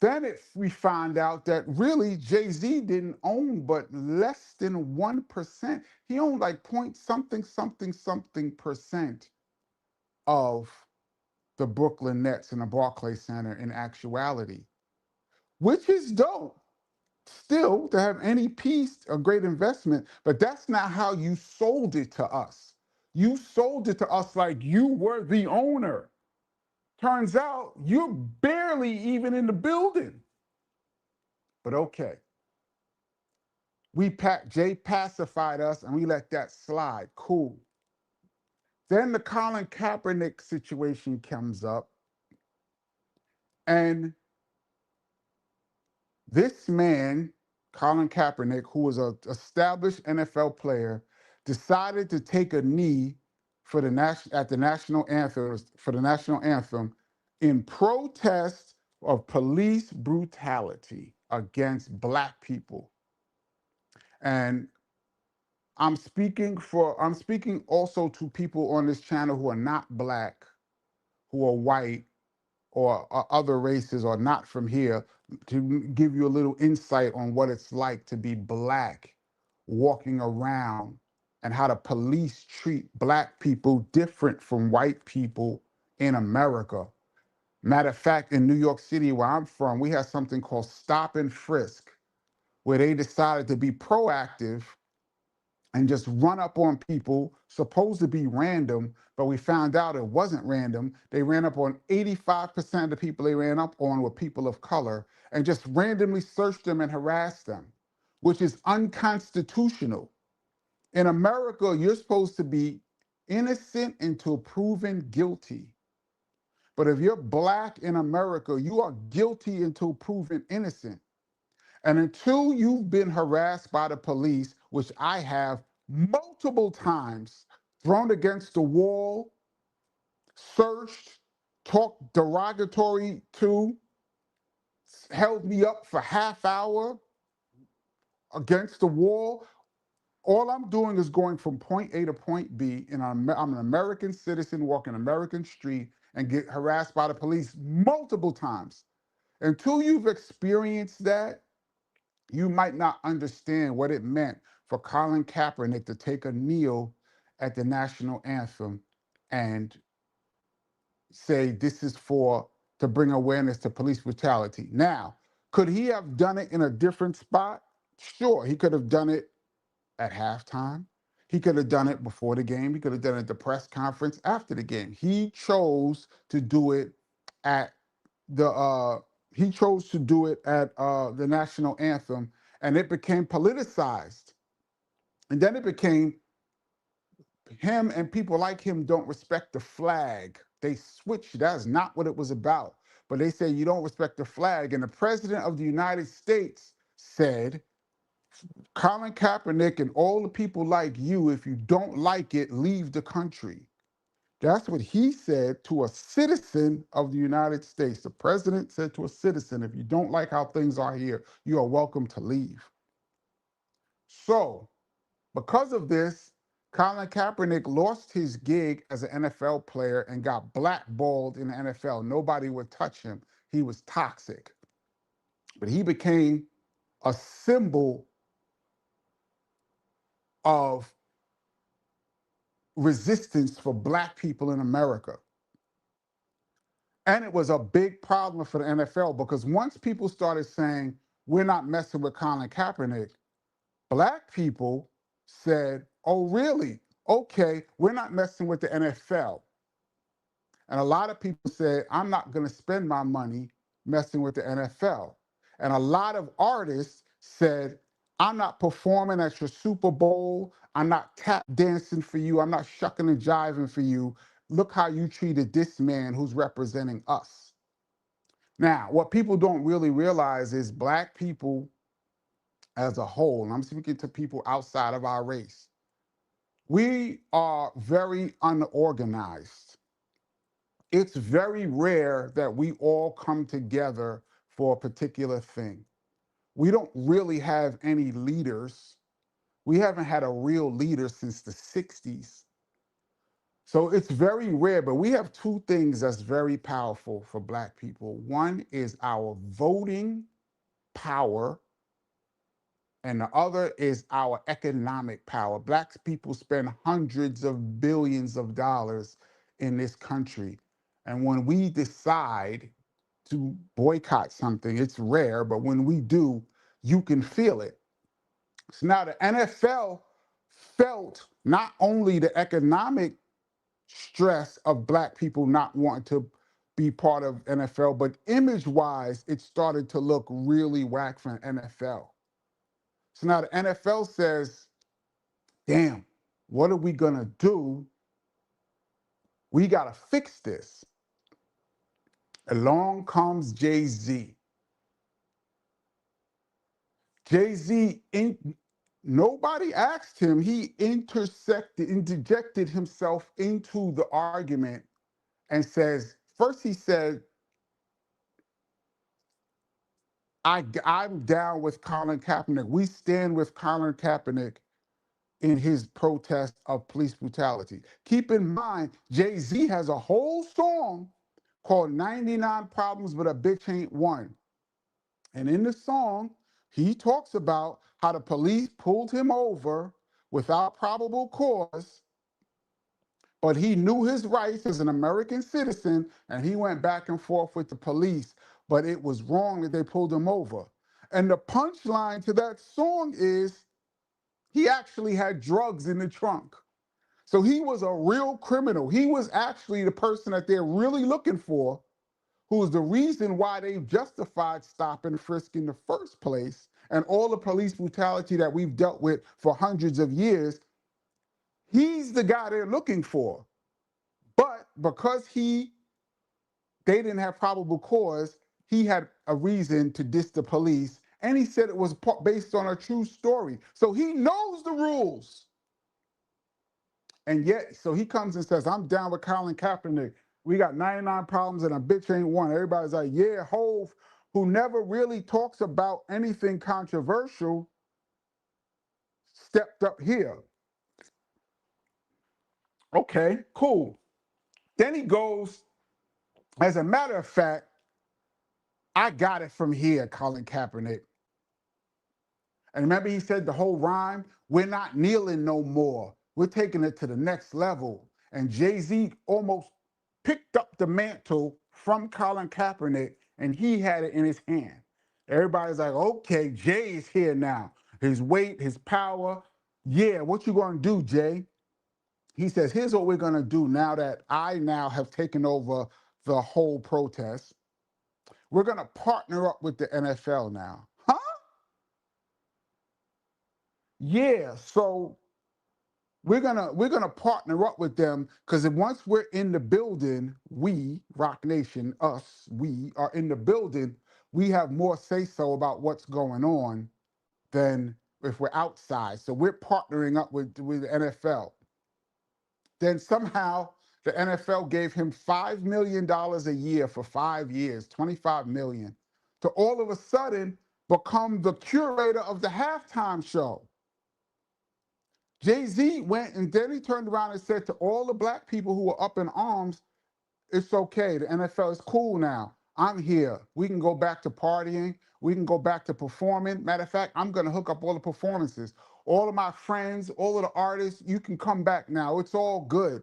Then we find out that really Jay-Z didn't own but less than 1%. He owned like point something percent of the Brooklyn Nets and the Barclays Center in actuality, which is dope. Still, to have any piece, a great investment, but that's not how you sold it to us. You sold it to us like you were the owner. Turns out you're barely even in the building. But okay. Jay pacified us and we let that slide. Cool. Then the Colin Kaepernick situation comes up, and this man, Colin Kaepernick, who was an established NFL player, decided to take a knee for the national anthem in protest of police brutality against Black people. And I'm speaking also to people on this channel who are not Black, who are white, or other races, or not from here, to give you a little insight on what it's like to be Black walking around and how the police treat Black people different from white people in America. Matter of fact, in New York City, where I'm from, we have something called stop and frisk, where they decided to be proactive and just run up on people, supposed to be random, but we found out it wasn't random. They ran up on 85% of the people they ran up on were people of color, and just randomly searched them and harassed them, which is unconstitutional. In America, you're supposed to be innocent until proven guilty. But if you're Black in America, you are guilty until proven innocent. And until you've been harassed by the police, which I have multiple times, thrown against the wall, searched, talked derogatory to, held me up for half hour against the wall, all I'm doing is going from point A to point B, and I'm an American citizen walking American street, and get harassed by the police multiple times. Until you've experienced that, you might not understand what it meant for Colin Kaepernick to take a kneel at the national anthem and say this is for to bring awareness to police brutality. Now, could he have done it in a different spot? Sure, he could have done it at halftime. He could have done it before the game. He could have done it at the press conference after the game. He chose to do it at the the national anthem, and it became politicized. And then it became him and people like him don't respect the flag. They switched. That's not what it was about. But they say you don't respect the flag. And the president of the United States said, Colin Kaepernick and all the people like you, if you don't like it, leave the country. That's what he said to a citizen of the United States. The president said to a citizen, if you don't like how things are here, you are welcome to leave. So, because of this, Colin Kaepernick lost his gig as an NFL player and got blackballed in the NFL. Nobody would touch him. He was toxic. But he became a symbol of resistance for Black people in America. And it was a big problem for the NFL because once people started saying, we're not messing with Colin Kaepernick, Black people said, oh, really? Okay, we're not messing with the NFL. And a lot of people said, I'm not going to spend my money messing with the NFL. And a lot of artists said, I'm not performing at your Super Bowl. I'm not tap dancing for you. I'm not shucking and jiving for you. Look how you treated this man who's representing us. Now, what people don't really realize is Black people as a whole, and I'm speaking to people outside of our race, we are very unorganized. It's very rare that we all come together for a particular thing. We don't really have any leaders. We haven't had a real leader since the 60s. So it's very rare, but we have two things that's very powerful for Black people. One is our voting power, and the other is our economic power. Black people spend hundreds of billions of dollars in this country. And when we decide to boycott something, it's rare, but when we do, you can feel it. So now the NFL felt not only the economic stress of Black people not wanting to be part of NFL, but image-wise, it started to look really whack for an NFL. So now the NFL says, damn, what are we going to do? We got to fix this. Along comes Jay-Z. Jay-Z, nobody asked him. He interjected himself into the argument and says, first he said, I'm down with Colin Kaepernick. We stand with Colin Kaepernick in his protest of police brutality. Keep in mind, Jay-Z has a whole song called 99 Problems But a Bitch Ain't One. And in the song, he talks about how the police pulled him over without probable cause, but he knew his rights as an American citizen, and he went back and forth with the police, but it was wrong that they pulled him over. And the punchline to that song is he actually had drugs in the trunk. So he was a real criminal. He was actually the person that they're really looking for, who is the reason why they justified stop and frisk in the first place, and all the police brutality that we've dealt with for hundreds of years. He's the guy they're looking for. But because they didn't have probable cause, he had a reason to diss the police, and he said it was based on a true story. So he knows the rules. And yet, so he comes and says, I'm down with Colin Kaepernick. We got 99 problems and a bitch ain't one. Everybody's like, yeah, Hove, who never really talks about anything controversial, stepped up here. Okay, cool. Then he goes As a matter of fact, I got it from here, Colin Kaepernick. And remember, he said the whole rhyme, we're not kneeling no more. We're taking it to the next level. And Jay-Z almost picked up the mantle from Colin Kaepernick, and he had it in his hand. Everybody's like, okay, Jay is here now. His weight, his power. Yeah, what you gonna do, Jay? He says, here's what we're gonna do now that I now have taken over the whole protest. We're gonna partner up with the NFL now. Huh? Yeah, so we're gonna partner up with them because once we're in the building, we, Rock Nation, us, we are in the building, we have more say-so about what's going on than if we're outside. So we're partnering up with the NFL. Then somehow the NFL gave him $5 million a year for 5 years, 25 million, to all of a sudden become the curator of the halftime show. Jay-Z went and then he turned around and said to all the black people who were up in arms, it's okay. The NFL is cool now. I'm here. We can go back to partying. We can go back to performing. Matter of fact, I'm going to hook up all the performances. All of my friends, all of the artists, you can come back now. It's all good.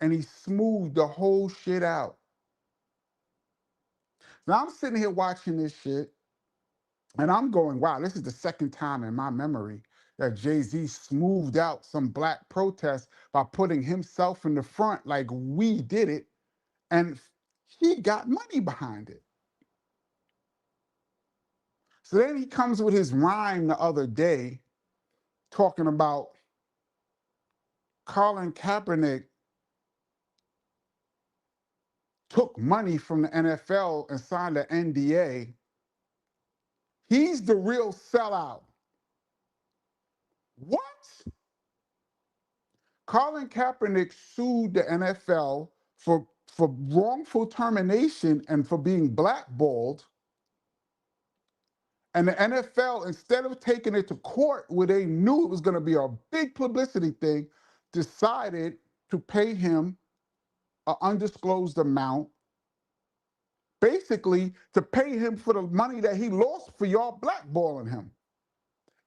And he smoothed the whole shit out. Now I'm sitting here watching this shit and I'm going, wow, this is the second time in my memory that Jay-Z smoothed out some black protests by putting himself in the front like we did it, and he got money behind it. So then he comes with his rhyme the other day talking about Colin Kaepernick took money from the NFL and signed an NDA. He's the real sellout. What? Colin Kaepernick sued the NFL for wrongful termination and for being blackballed. And the NFL, instead of taking it to court where they knew it was going to be a big publicity thing, decided to pay him an undisclosed amount, basically to pay him for the money that he lost for y'all blackballing him.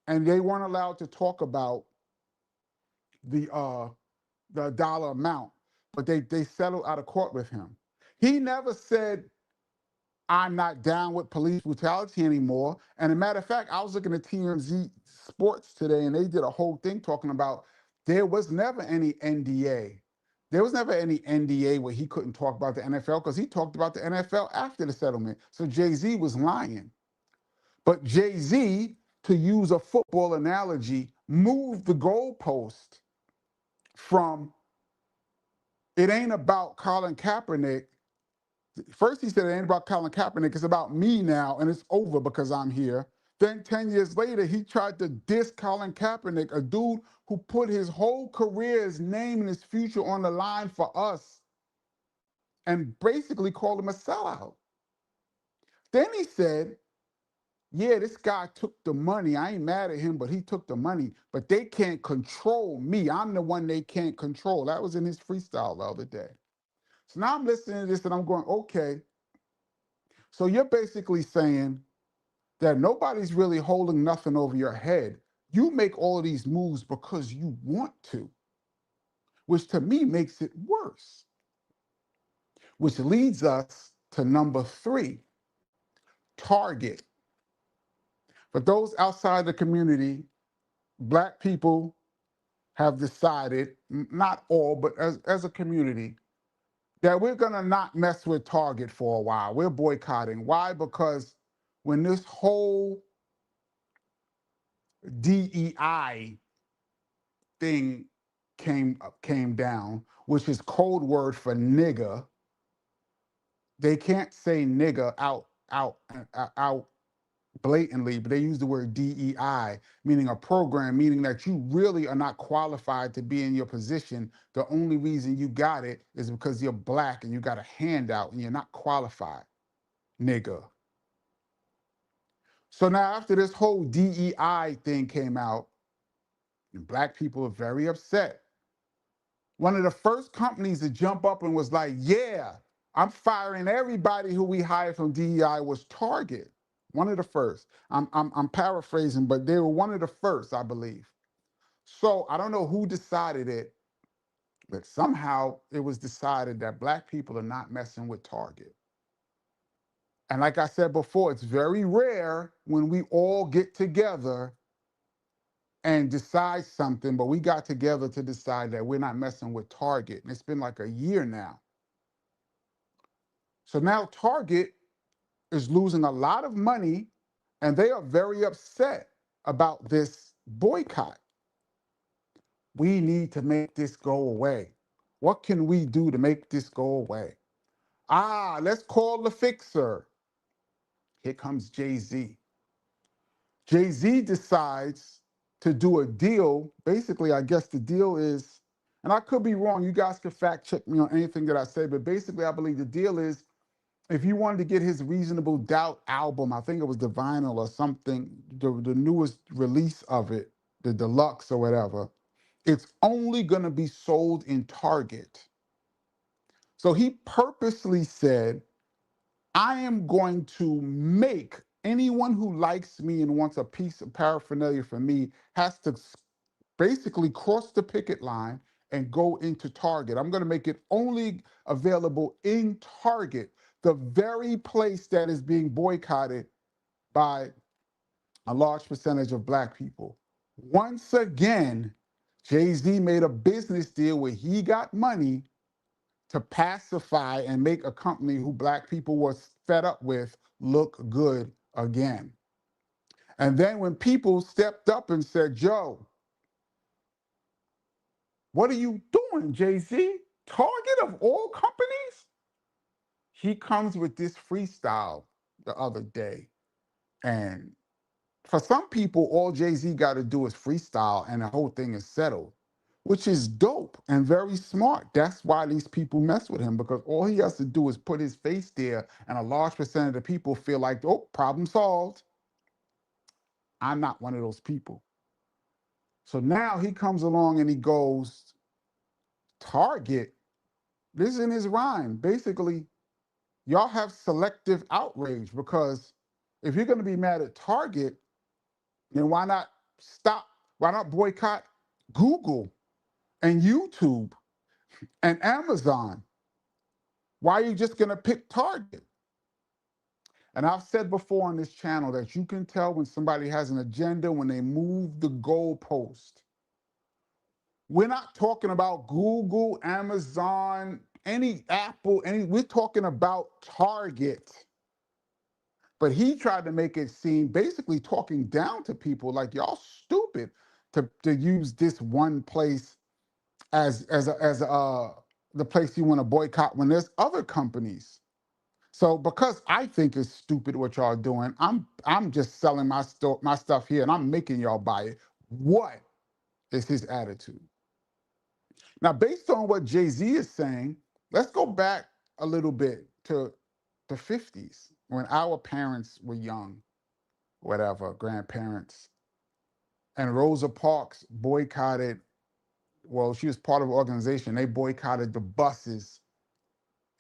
And they weren't allowed to talk about the dollar amount, but they settled out of court with him. He never said, I'm not down with police brutality anymore. And as a matter of fact, I was looking at TMZ Sports today, and they did a whole thing talking about there was never any NDA. There was never any NDA where he couldn't talk about the NFL because he talked about the NFL after the settlement. So Jay-Z was lying. But Jay-Z, to use a football analogy, moved the goalpost from it ain't about Colin Kaepernick. First, he said it ain't about Colin Kaepernick. It's about me now, and it's over because I'm here. Then 10 years later, he tried to diss Colin Kaepernick, a dude who put his whole career, his name, and his future on the line for us, and basically called him a sellout. Then he said, yeah, this guy took the money. I ain't mad at him, but he took the money. But they can't control me. I'm the one they can't control. That was in his freestyle the other day. So now I'm listening to this and I'm going, okay, so you're basically saying that nobody's really holding nothing over your head. You make all of these moves because you want to, which to me makes it worse. Which leads us to number 3, Target. For those outside the community, Black people have decided, not all, but as a community, that we're going to not mess with Target for a while. We're boycotting. Why? Because when this whole DEI thing came down, which is code word for nigga, they can't say nigga out blatantly, but they use the word DEI, meaning a program, meaning that you really are not qualified to be in your position. The only reason you got it is because you're Black and you got a handout and you're not qualified, nigga. So now after this whole DEI thing came out, and Black people are very upset. One of the first companies to jump up and was like, yeah, I'm firing everybody who we hired from DEI was Target, one of the first. I'm paraphrasing, but they were one of the first, I believe. So I don't know who decided it, but somehow it was decided that black people are not messing with Target. And like I said before, it's very rare when we all get together and decide something, but we got together to decide that we're not messing with Target. And it's been like a year now. So now Target is losing a lot of money and they are very upset about this boycott. We need to make this go away. What can we do to make this go away? Let's call the fixer. Here comes Jay-Z. Jay-Z decides to do a deal. Basically, I guess the deal is, and I could be wrong, you guys can fact check me on anything that I say, but basically, I believe the deal is if you wanted to get his Reasonable Doubt album, I think it was the vinyl or something, the newest release of it, the deluxe or whatever, it's only going to be sold in Target. So he purposely said, I am going to make anyone who likes me and wants a piece of paraphernalia from me has to basically cross the picket line and go into Target. I'm going to make it only available in Target, the very place that is being boycotted by a large percentage of black people. Once again, Jay-Z made a business deal where he got money to pacify and make a company who black people were fed up with look good again. And then when people stepped up and said, Joe, what are you doing, Jay-Z? Target of all companies? He comes with this freestyle the other day. And for some people, all Jay-Z got to do is freestyle and the whole thing is settled, which is dope and very smart. That's why these people mess with him, because all he has to do is put his face there and a large percent of the people feel like, oh, problem solved. I'm not one of those people. So now he comes along and he goes, Target, this is in his rhyme. Basically, y'all have selective outrage, because if you're going to be mad at Target, then why not stop? Why not boycott Google and YouTube and Amazon? Why are you just going to pick Target? And I've said before on this channel that you can tell when somebody has an agenda when they move the goalpost. We're not talking about Google, Amazon, any Apple, we're talking about Target. But he tried to make it seem, basically talking down to people like y'all stupid to use this one place as the place you want to boycott when there's other companies. So because I think it's stupid what y'all doing, I'm just selling my stuff here and I'm making y'all buy it. What is his attitude? Now, based on what Jay-Z is saying, let's go back a little bit to the 50s when our parents were young, whatever, grandparents. And Rosa Parks boycotted, well, she was part of an organization. They boycotted the buses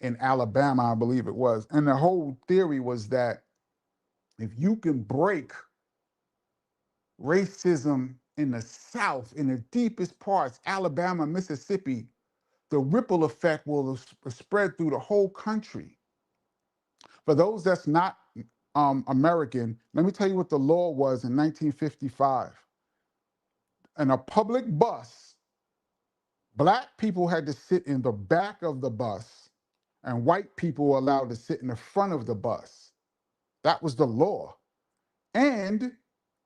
in Alabama, I believe it was. And the whole theory was that if you can break racism in the South, in the deepest parts, Alabama, Mississippi, the ripple effect will spread through the whole country. For those that's not American, let me tell you what the law was in 1955. In a public bus, black people had to sit in the back of the bus and white people were allowed to sit in the front of the bus. That was the law. And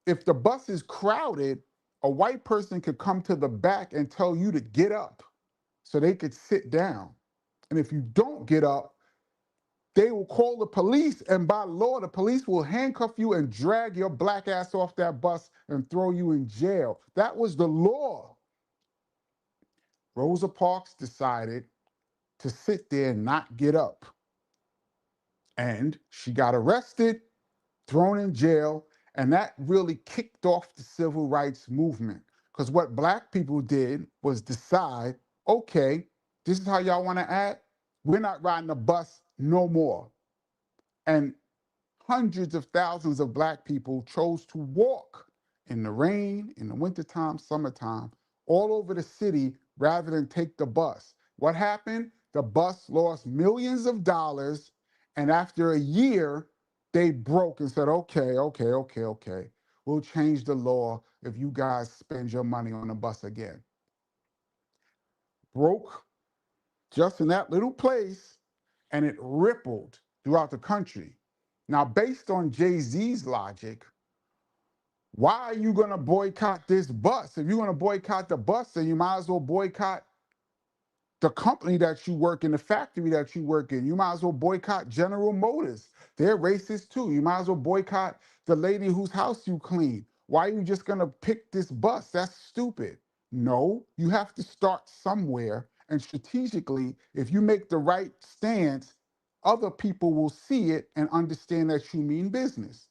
if the bus is crowded, a white person could come to the back and tell you to get up so they could sit down. And if you don't get up, they will call the police, and by law, the police will handcuff you and drag your black ass off that bus and throw you in jail. That was the law. Rosa Parks decided to sit there and not get up. And she got arrested, thrown in jail, and that really kicked off the civil rights movement. Because what black people did was decide, okay, this is how y'all want to act? We're not riding the bus no more. And hundreds of thousands of black people chose to walk in the rain, in the wintertime, summertime, all over the city rather than take the bus. What happened? The bus lost millions of dollars. And after a year, they broke and said, okay. We'll change the law if you guys spend your money on the bus again. Broke just in that little place, and it rippled throughout the country. Now, based on Jay-Z's logic, why are you going to boycott this bus? If you're going to boycott the bus, then you might as well boycott the company that you work in, the factory that you work in. You might as well boycott General Motors. They're racist too. You might as well boycott the lady whose house you clean. Why are you just going to pick this bus? That's stupid. No, you have to start somewhere. And strategically, if you make the right stance, other people will see it and understand that you mean business.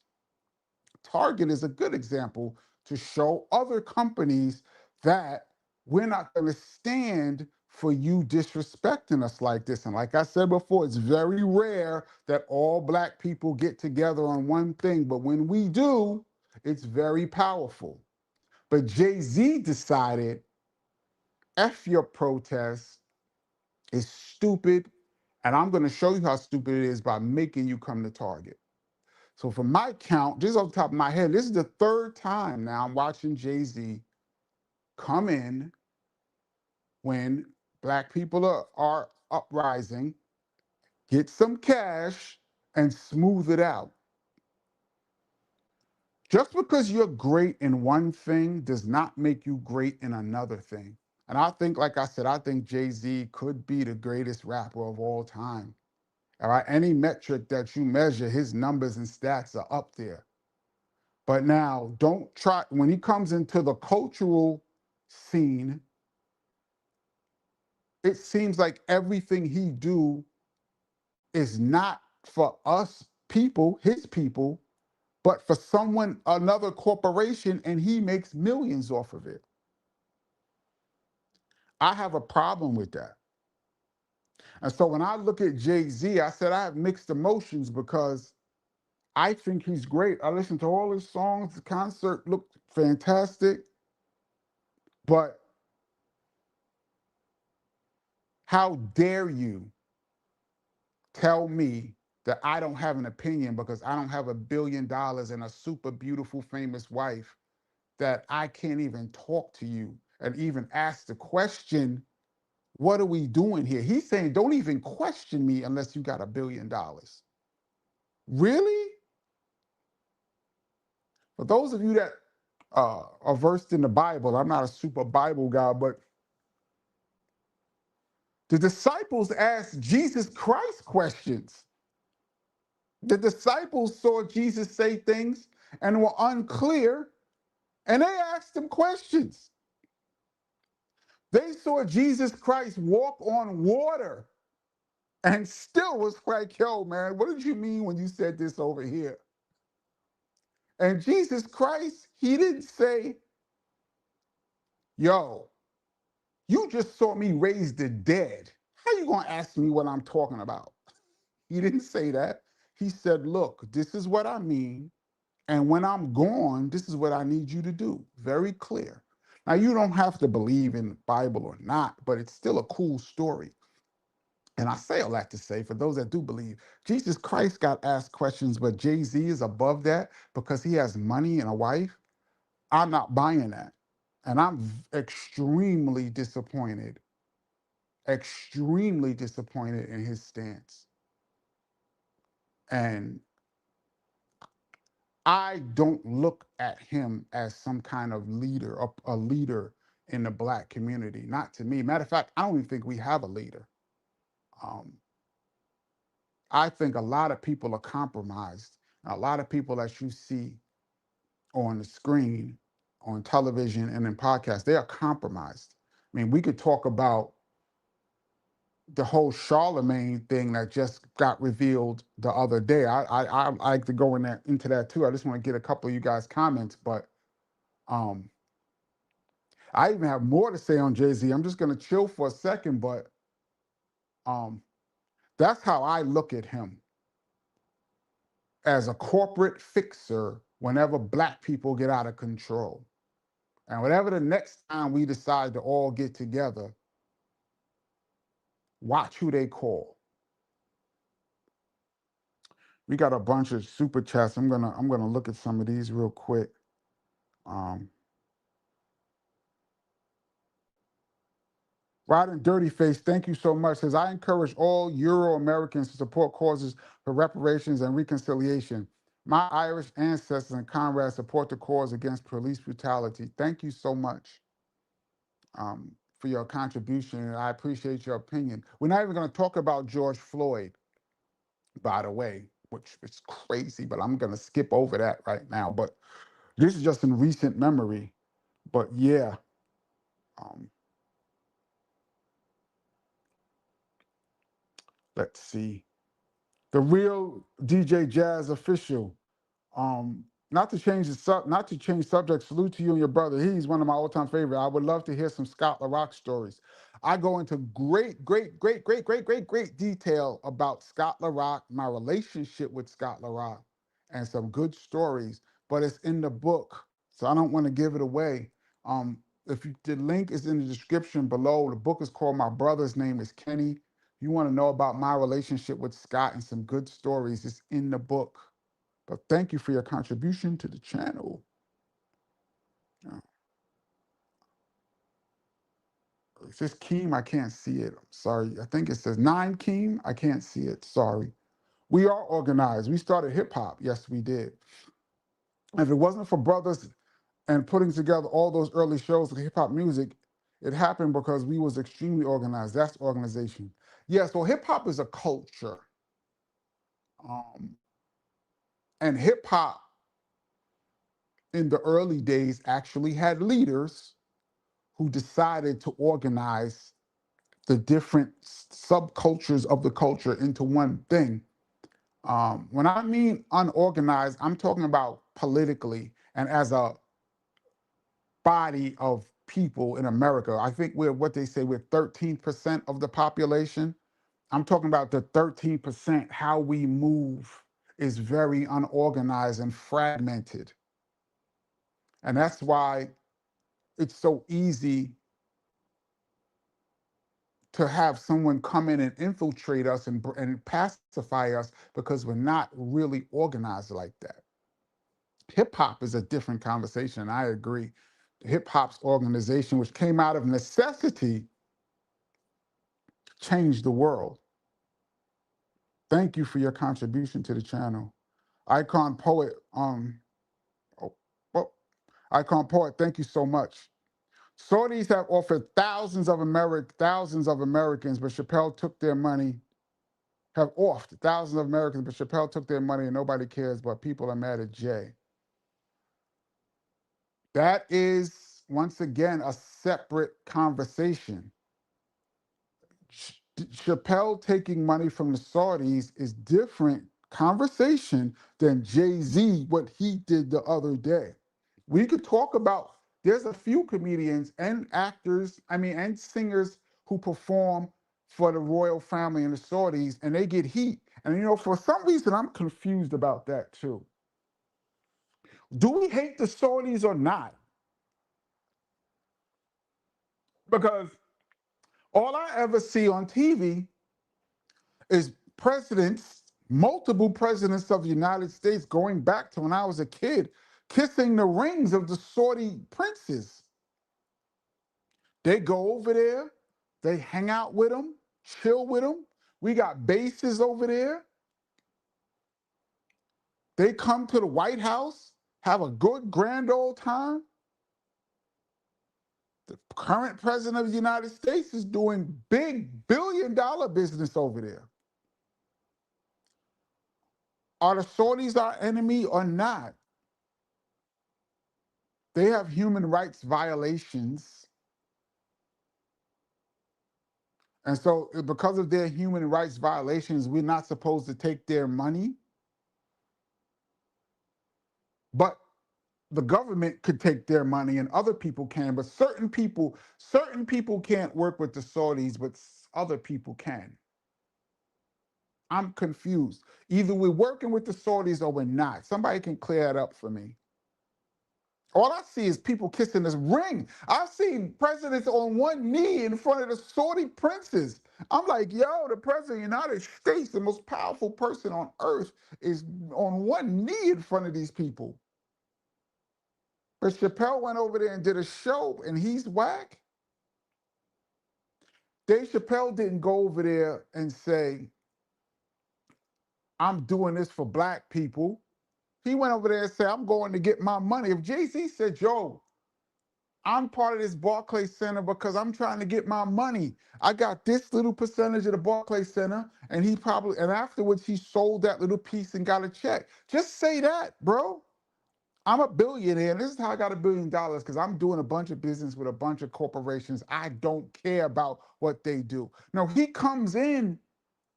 Target is a good example to show other companies that we're not going to stand for you disrespecting us like this. And like I said before, it's very rare that all black people get together on one thing. But when we do, it's very powerful. But Jay-Z decided, F your protest is stupid. And I'm going to show you how stupid it is by making you come to Target. So from my count, just off the top of my head, this is the third time now I'm watching Jay-Z come in when black people are uprising, get some cash, and smooth it out. Just because you're great in one thing does not make you great in another thing. And I think, like I said, I think Jay-Z could be the greatest rapper of all time. All right, any metric that you measure, his numbers and stats are up there. But now, don't try, when he comes into the cultural scene, it seems like everything he do is not for us people, his people, but for someone, another corporation, and he makes millions off of it. I have a problem with that. And so when I look at Jay-Z, I said I have mixed emotions because I think he's great. I listened to all his songs. The concert looked fantastic. But how dare you tell me that I don't have an opinion because I don't have $1 billion and a super beautiful, famous wife, that I can't even talk to you and even ask the question, what are we doing here? He's saying, don't even question me unless you got $1 billion. Really? For those of you that are versed in the Bible, I'm not a super Bible guy, but the disciples asked Jesus Christ questions. The disciples saw Jesus say things and were unclear, and they asked him questions. They saw Jesus Christ walk on water and still was like, yo, man, what did you mean when you said this over here? And Jesus Christ, he didn't say, yo, you just saw me raise the dead. How you gonna ask me what I'm talking about? He didn't say that. He said, look, this is what I mean. And when I'm gone, this is what I need you to do. Very clear. Now, you don't have to believe in the Bible or not, but it's still a cool story. And I say all that to say, for those that do believe, Jesus Christ got asked questions, but Jay-Z is above that because he has money and a wife. I'm not buying that. And I'm extremely disappointed in his stance. And I don't look at him as some kind of leader, a leader in the black community. Not to me. Matter of fact, I don't even think we have a leader. Um, I think a lot of people are compromised. A lot of people that you see on the screen, on television, and in podcasts, they are compromised. I mean, we could talk about the whole Charlemagne thing that just got revealed the other day. I like to go into that too. I just want to get a couple of you guys' comments, but um, I even have more to say on Jay-Z. I'm just gonna chill for a second, but um, That's how I look at him, as a corporate fixer whenever black people get out of control. And whatever the next time we decide to all get together, watch who they call. We got a bunch of super chats. I'm gonna look at some of these real quick. Um, Rodden Dirty Face, thank you so much. Says, I encourage all Euro Americans to support causes for reparations and reconciliation. My Irish ancestors and comrades support the cause against police brutality. Thank you so much for your contribution, and I appreciate your opinion. We're not even going to talk about George Floyd, by the way, which is crazy, but I'm going to skip over that right now. But this is just in recent memory. But yeah, um, let's see. The real DJ Jazz official. Not to change not to change subject. Salute to you and your brother. He's one of my all-time favorite. I would love to hear some Scott LaRock stories. I go into great detail about Scott LaRock, my relationship with Scott LaRock, and some good stories. But it's in the book, so I don't want to give it away. If you, the link is in the description below. The book is called My Brother's Name is Kenny. If you want to know about my relationship with Scott and some good stories, it's in the book. But thank you for your contribution to the channel. It says Keem, I can't see it. I'm sorry. I think it says 9 Keem. I can't see it. Sorry. We are organized. We started hip hop. Yes, we did. If it wasn't for brothers and putting together all those early shows of hip hop music, it happened because we was extremely organized. That's organization. Yeah, so hip hop is a culture. And hip hop in the early days actually had leaders who decided to organize the different subcultures of the culture into one thing. When I mean unorganized, I'm talking about politically and as a body of people in America. I think we're what they say we're 13% of the population. I'm talking about the 13%, how we move is very unorganized and fragmented. And that's why it's so easy to have someone come in and infiltrate us and pacify us because we're not really organized like that. Hip hop is a different conversation. I agree. Hip hop's organization, which came out of necessity, changed the world. Thank you for your contribution to the channel. Icon Poet, Icon Poet, thank you so much. Saudis have offered thousands of Americans, but Chappelle took their money. Have offed thousands of Americans, but Chappelle took their money and nobody cares, but people are mad at Jay. That is, once again, a separate conversation. Chappelle taking money from the Saudis is different conversation than Jay-Z, what he did the other day. We could talk about, there's a few comedians and actors, and singers who perform for the royal family and the Saudis, and they get heat. And for some reason, I'm confused about that too. Do we hate the Saudis or not? Because all I ever see on TV is multiple presidents of the United States going back to when I was a kid, kissing the rings of the Saudi princes. They go over there, they hang out with them, chill with them. We got bases over there. They come to the White House, have a good grand old time. The current president of the United States is doing big billion-dollar business over there. Are the Saudis our enemy or not? They have human rights violations. And so because of their human rights violations, we're not supposed to take their money. But the government could take their money and other people can, but certain people can't work with the Saudis, but other people can. I'm confused. Either we're working with the Saudis or we're not. Somebody can clear that up for me. All I see is people kissing this ring. I've seen presidents on one knee in front of the Saudi princes. I'm like, yo, the president of the United States, the most powerful person on earth, is on one knee in front of these people. But Chappelle went over there and did a show, and he's whack. Dave Chappelle didn't go over there and say, I'm doing this for black people. He went over there and said, I'm going to get my money. If Jay-Z said, yo, I'm part of this Barclays Center because I'm trying to get my money. I got this little percentage of the Barclays Center, and afterwards he sold that little piece and got a check. Just say that, bro. I'm a billionaire, and this is how I got $1 billion, because I'm doing a bunch of business with a bunch of corporations. I don't care about what they do. No, he comes in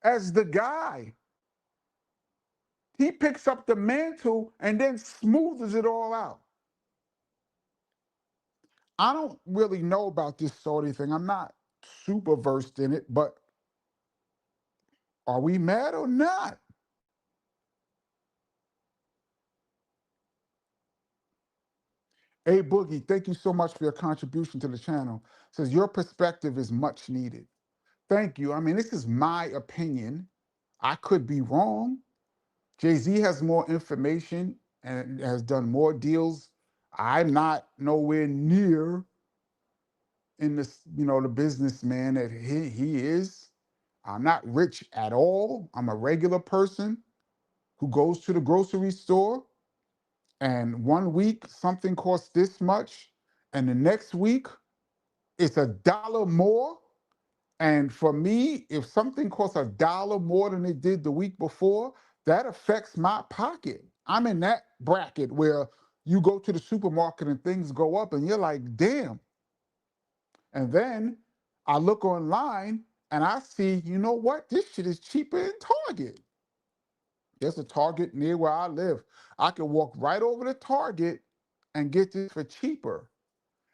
as the guy. He picks up the mantle and then smooths it all out. I don't really know about this Saudi thing. I'm not super versed in it, but are we mad or not? Hey, Boogie, thank you so much for your contribution to the channel. Says your perspective is much needed. Thank you. I mean, this is my opinion. I could be wrong. Jay-Z has more information and has done more deals. I'm not nowhere near in this, the businessman that he is. I'm not rich at all. I'm a regular person who goes to the grocery store, and one week something costs this much, and the next week it's $1 more. And for me, if something costs $1 more than it did the week before, that affects my pocket. I'm in that bracket where you go to the supermarket and things go up and you're like, damn. And then I look online and I see, you know what? This shit is cheaper in Target. There's a Target near where I live. I can walk right over to Target and get this for cheaper.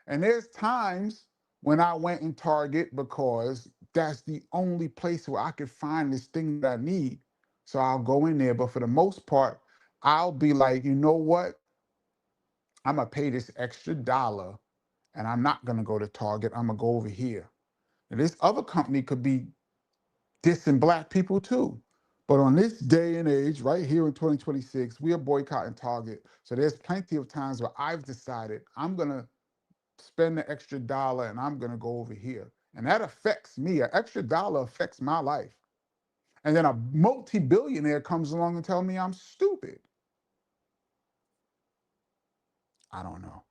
And there's times when I went in Target because that's the only place where I could find this thing that I need. So I'll go in there. But for the most part, I'll be like, you know what? I'm going to pay this extra dollar and I'm not going to go to Target. I'm going to go over here. And this other company could be dissing black people too. But on this day and age, right here in 2026, we are boycotting Target. So there's plenty of times where I've decided I'm going to spend the extra dollar and I'm going to go over here. And that affects me. An extra dollar affects my life. And then a multi-billionaire comes along and tells me I'm stupid. I don't know.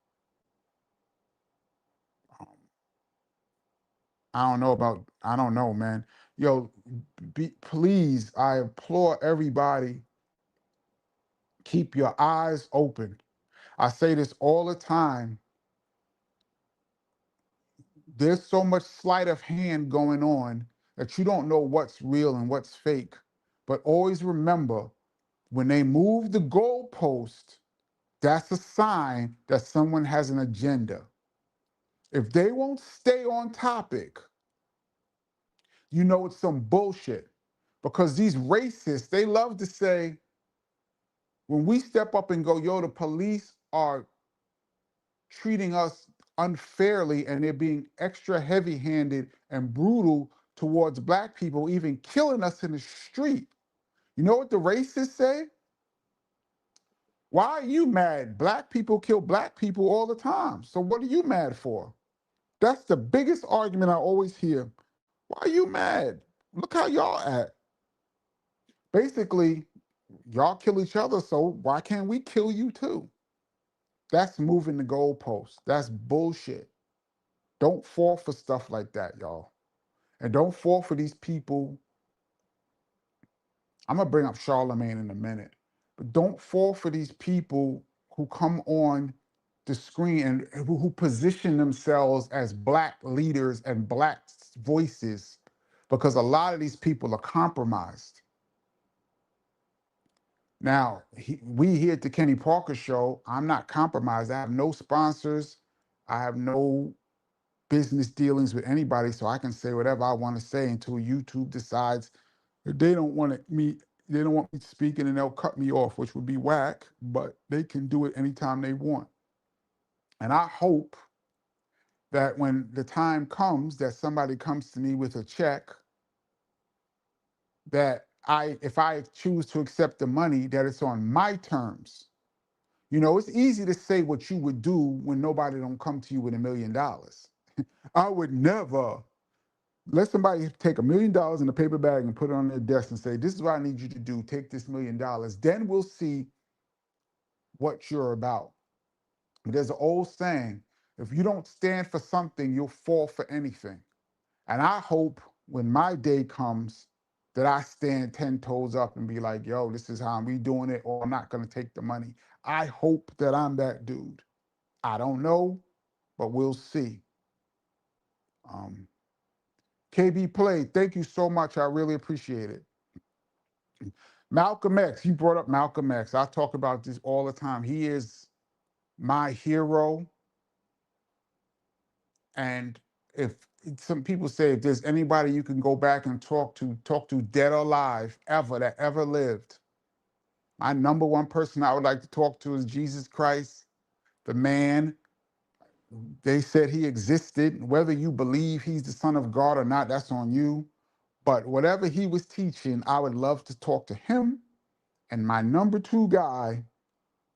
Um, I don't know, man. Yo, please, I implore everybody, keep your eyes open. I say this all the time. There's so much sleight of hand going on that you don't know what's real and what's fake. But always remember, when they move the goalpost, that's a sign that someone has an agenda. If they won't stay on topic, you know it's some bullshit. Because these racists, they love to say, when we step up and go, yo, the police are treating us unfairly and they're being extra heavy-handed and brutal towards black people, even killing us in the street. You know what the racists say? Why are you mad? Black people kill black people all the time. So what are you mad for? That's the biggest argument I always hear. Why are you mad? Look how y'all act. Basically, y'all kill each other, so why can't we kill you too? That's moving the goalpost. That's bullshit. Don't fall for stuff like that, y'all. And don't fall for these people. I'm going to bring up Charlemagne in a minute. But don't fall for these people who come on the screen and who position themselves as black leaders and black voices, because a lot of these people are compromised. Now, we here at the Kenny Parker Show, I'm not compromised. I have no sponsors. I have no business dealings with anybody, so I can say whatever I want to say until YouTube decides They don't want me. They don't want me speaking, and they'll cut me off, which would be whack. But they can do it anytime they want. And I hope that when the time comes that somebody comes to me with a check, that if I choose to accept the money, that it's on my terms. You know, it's easy to say what you would do when nobody don't come to you with $1 million. I would never let somebody take $1 million in a paper bag and put it on their desk and say, "This is what I need you to do. Take this $1 million. Then we'll see what you're about." There's an old saying: if you don't stand for something, you'll fall for anything. And I hope when my day comes that I stand 10 toes up and be like, "Yo, this is how we doing it, or I'm not going to take the money." I hope that I'm that dude. I don't know, but we'll see. Um, KB Play, thank you so much. I really appreciate it. Malcolm X, you brought up Malcolm X. I talk about this all the time. He is my hero. And if some people say if there's anybody you can go back and talk to dead or alive, ever, that ever lived, my number one person I would like to talk to is Jesus Christ, the man. They said he existed. Whether you believe he's the son of God or not, that's on you. But whatever he was teaching, I would love to talk to him. And my number two guy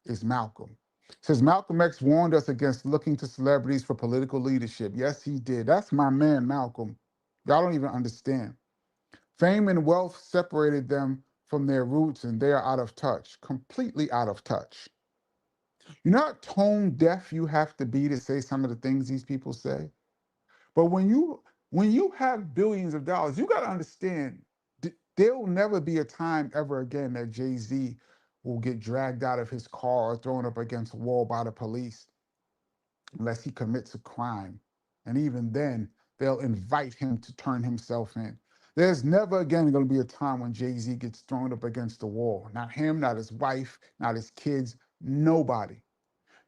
is Malcolm. It says Malcolm X warned us against looking to celebrities for political leadership. Yes, he did. That's my man, Malcolm. Y'all don't even understand. Fame and wealth separated them from their roots, and they are out of touch, completely out of touch. You know how tone deaf you have to be to say some of the things these people say? But when you have billions of dollars, you got to understand there'll never be a time ever again that Jay-Z will get dragged out of his car or thrown up against a wall by the police unless he commits a crime. And even then, they'll invite him to turn himself in. There's never again going to be a time when Jay-Z gets thrown up against the wall. Not him, not his wife, not his kids, nobody.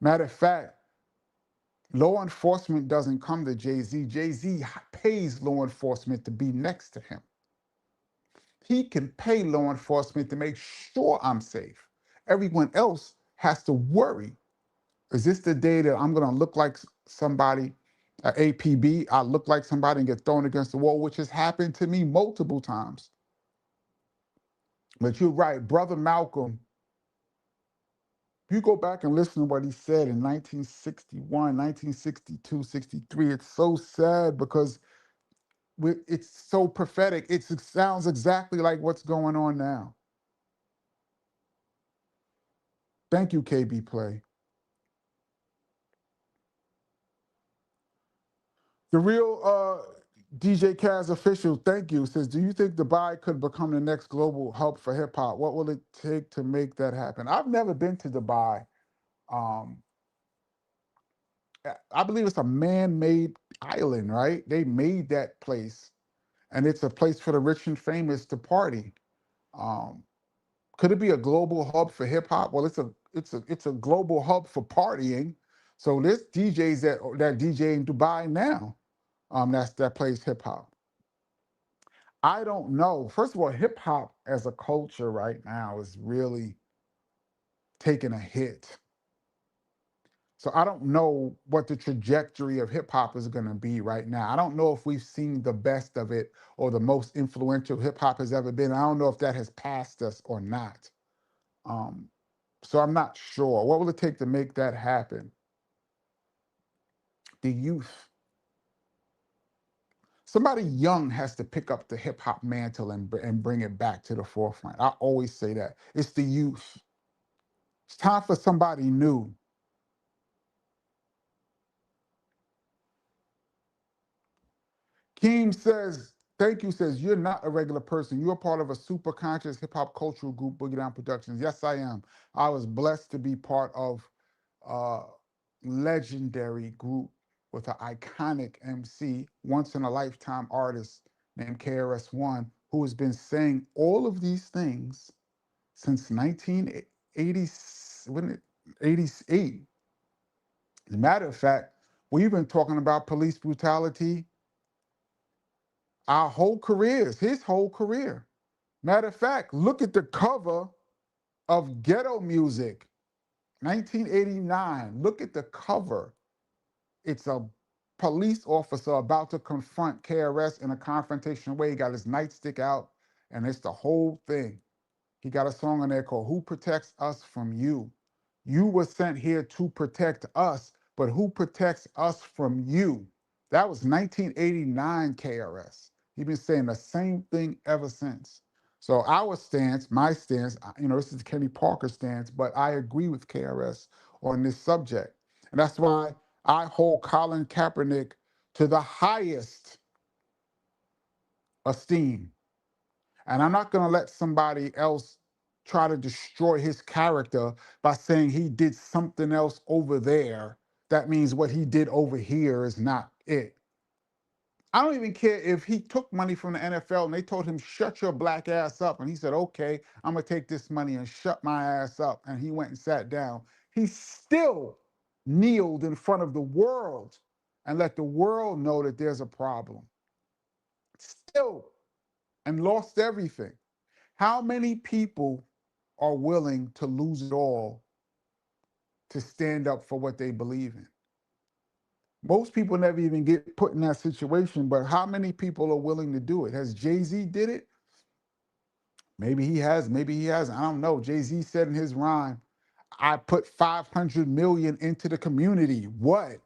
Matter of fact, law enforcement doesn't come to Jay-Z. Jay-Z pays law enforcement to be next to him. He can pay law enforcement to make sure I'm safe. Everyone else has to worry. Is this the day that I'm going to look like somebody, APB? I look like somebody and get thrown against the wall, which has happened to me multiple times. But you're right, Brother Malcolm. If you go back and listen to what he said in 1961, 1962, 63, it's so sad because it's so prophetic. It sounds exactly like what's going on now. Thank you, KB Play. The real DJ Kaz official, thank you, says, do you think Dubai could become the next global hub for hip hop? What will it take to make that happen? I've never been to Dubai. Um, I believe it's a man-made island, right? They made that place, and it's a place for the rich and famous to party. Um, could it be a global hub for hip hop? Well, it's a global hub for partying. So there's DJs that DJ in Dubai now. That plays hip hop. I don't know. First of all, hip hop as a culture right now is really taking a hit. So I don't know what the trajectory of hip hop is going to be right now. I don't know if we've seen the best of it or the most influential hip hop has ever been. I don't know if that has passed us or not. Um, so I'm not sure. What will it take to make that happen? The youth. Somebody young has to pick up the hip hop mantle and bring it back to the forefront. I always say that. It's the youth. It's time for somebody new. Keem says, thank you, says, you're not a regular person. You're part of a super conscious hip hop cultural group, Boogie Down Productions. Yes, I am. I was blessed to be part of a legendary group with an iconic MC, once in a lifetime artist named KRS-One, who has been saying all of these things since 1980, when it, 88. As a matter of fact, we've been talking about police brutality our whole careers, his whole career. Matter of fact, look at the cover of Ghetto Music, 1989. Look at the cover. It's a police officer about to confront KRS in a confrontational way. He got his nightstick out, and it's the whole thing. He got a song on there called Who Protects Us From You? You were sent here to protect us, but who protects us from you? That was 1989 KRS. He's been saying the same thing ever since. So our stance, my stance, this is Kenny Parker's stance, but I agree with KRS on this subject. And that's why I hold Colin Kaepernick to the highest esteem. And I'm not going to let somebody else try to destroy his character by saying he did something else over there. That means what he did over here is not it. I don't even care if he took money from the NFL and they told him, shut your black ass up. And he said, okay, I'm going to take this money and shut my ass up. And he went and sat down. He still kneeled in front of the world and let the world know that there's a problem. Still, and lost everything. How many people are willing to lose it all to stand up for what they believe in? Most people never even get put in that situation, but how many people are willing to do it? Has Jay-Z did it? Maybe he has, maybe he hasn't. I don't know. Jay-Z said in his rhyme, I put 500 million into the community. What?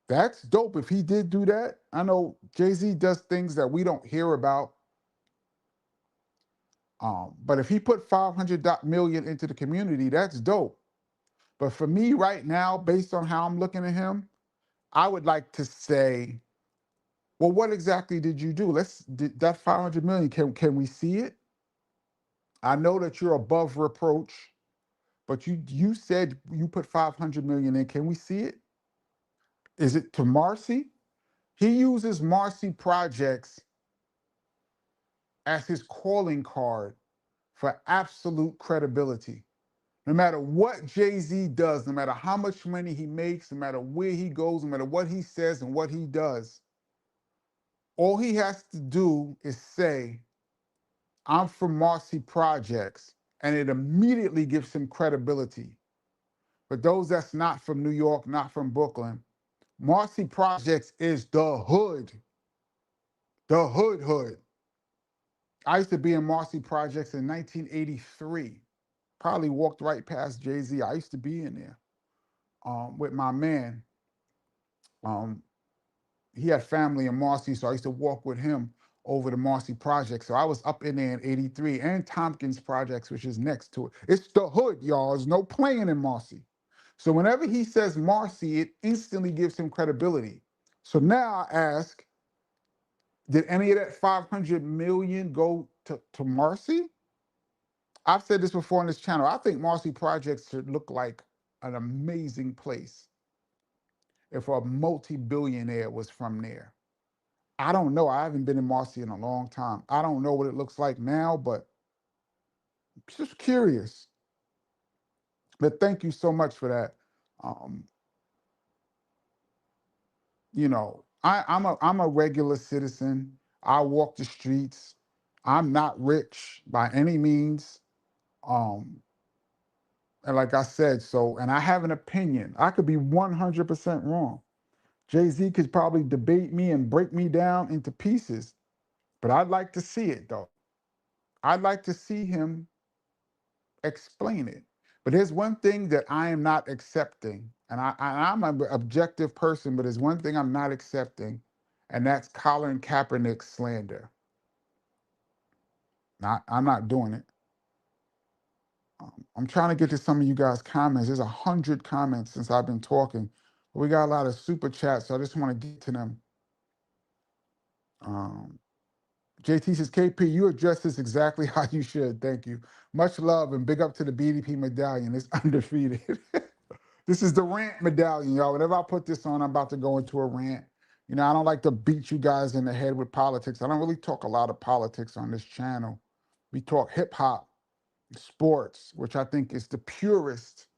That's dope. If he did do that, I know Jay-Z does things that we don't hear about. But if he put 500 million into the community, that's dope. But for me right now, based on how I'm looking at him, I would like to say, well, what exactly did you do? That 500 million, can we see it? I know that you're above reproach, but you said you put 500 million in. Can we see it? Is it to Marcy? He uses Marcy projects as his calling card for absolute credibility. No matter what Jay-Z does, no matter how much money he makes, no matter where he goes, no matter what he says and what he does, all he has to do is say, I'm from Marcy Projects, and it immediately gives him credibility. But those that's not from New York, not from Brooklyn, Marcy Projects is the hood. The hood. I used to be in Marcy Projects in 1983. Probably walked right past Jay-Z. I used to be in there with my man. He had family in Marcy, so I used to walk with him over the Marcy Project. So I was up in there in 83, and Tompkins Projects, which is next to it. It's the hood, y'all. There's no playing in Marcy. So whenever he says Marcy, it instantly gives him credibility. So now I ask, did any of that 500 million go to Marcy? I've said this before on this channel. I think Marcy Projects should look like an amazing place if a multi-billionaire was from there. I don't know. I haven't been in Marcy in a long time. I don't know what it looks like now, but I'm just curious. But thank you so much for that. Um, I'm a regular citizen. I walk the streets. I'm not rich by any means. Um, and like I said, and I have an opinion. I could be 100% wrong. Jay-Z could probably debate me and break me down into pieces, but I'd like to see it though. I'd like to see him explain it. But there's one thing that I am not accepting, and I'm an objective person, but there's one thing I'm not accepting, and that's Colin Kaepernick slander. I'm not doing it. I'm trying to get to some of you guys' comments. There's 100 comments since I've been talking. But we got a lot of super chats, so I just want to get to them. JT says, KP, you address this exactly how you should. Thank you. Much love and big up to the BDP medallion. It's undefeated. This is the rant medallion, y'all. Whenever I put this on, I'm about to go into a rant. I don't like to beat you guys in the head with politics. I don't really talk a lot of politics on this channel. We talk hip hop, sports, which I think is the purest.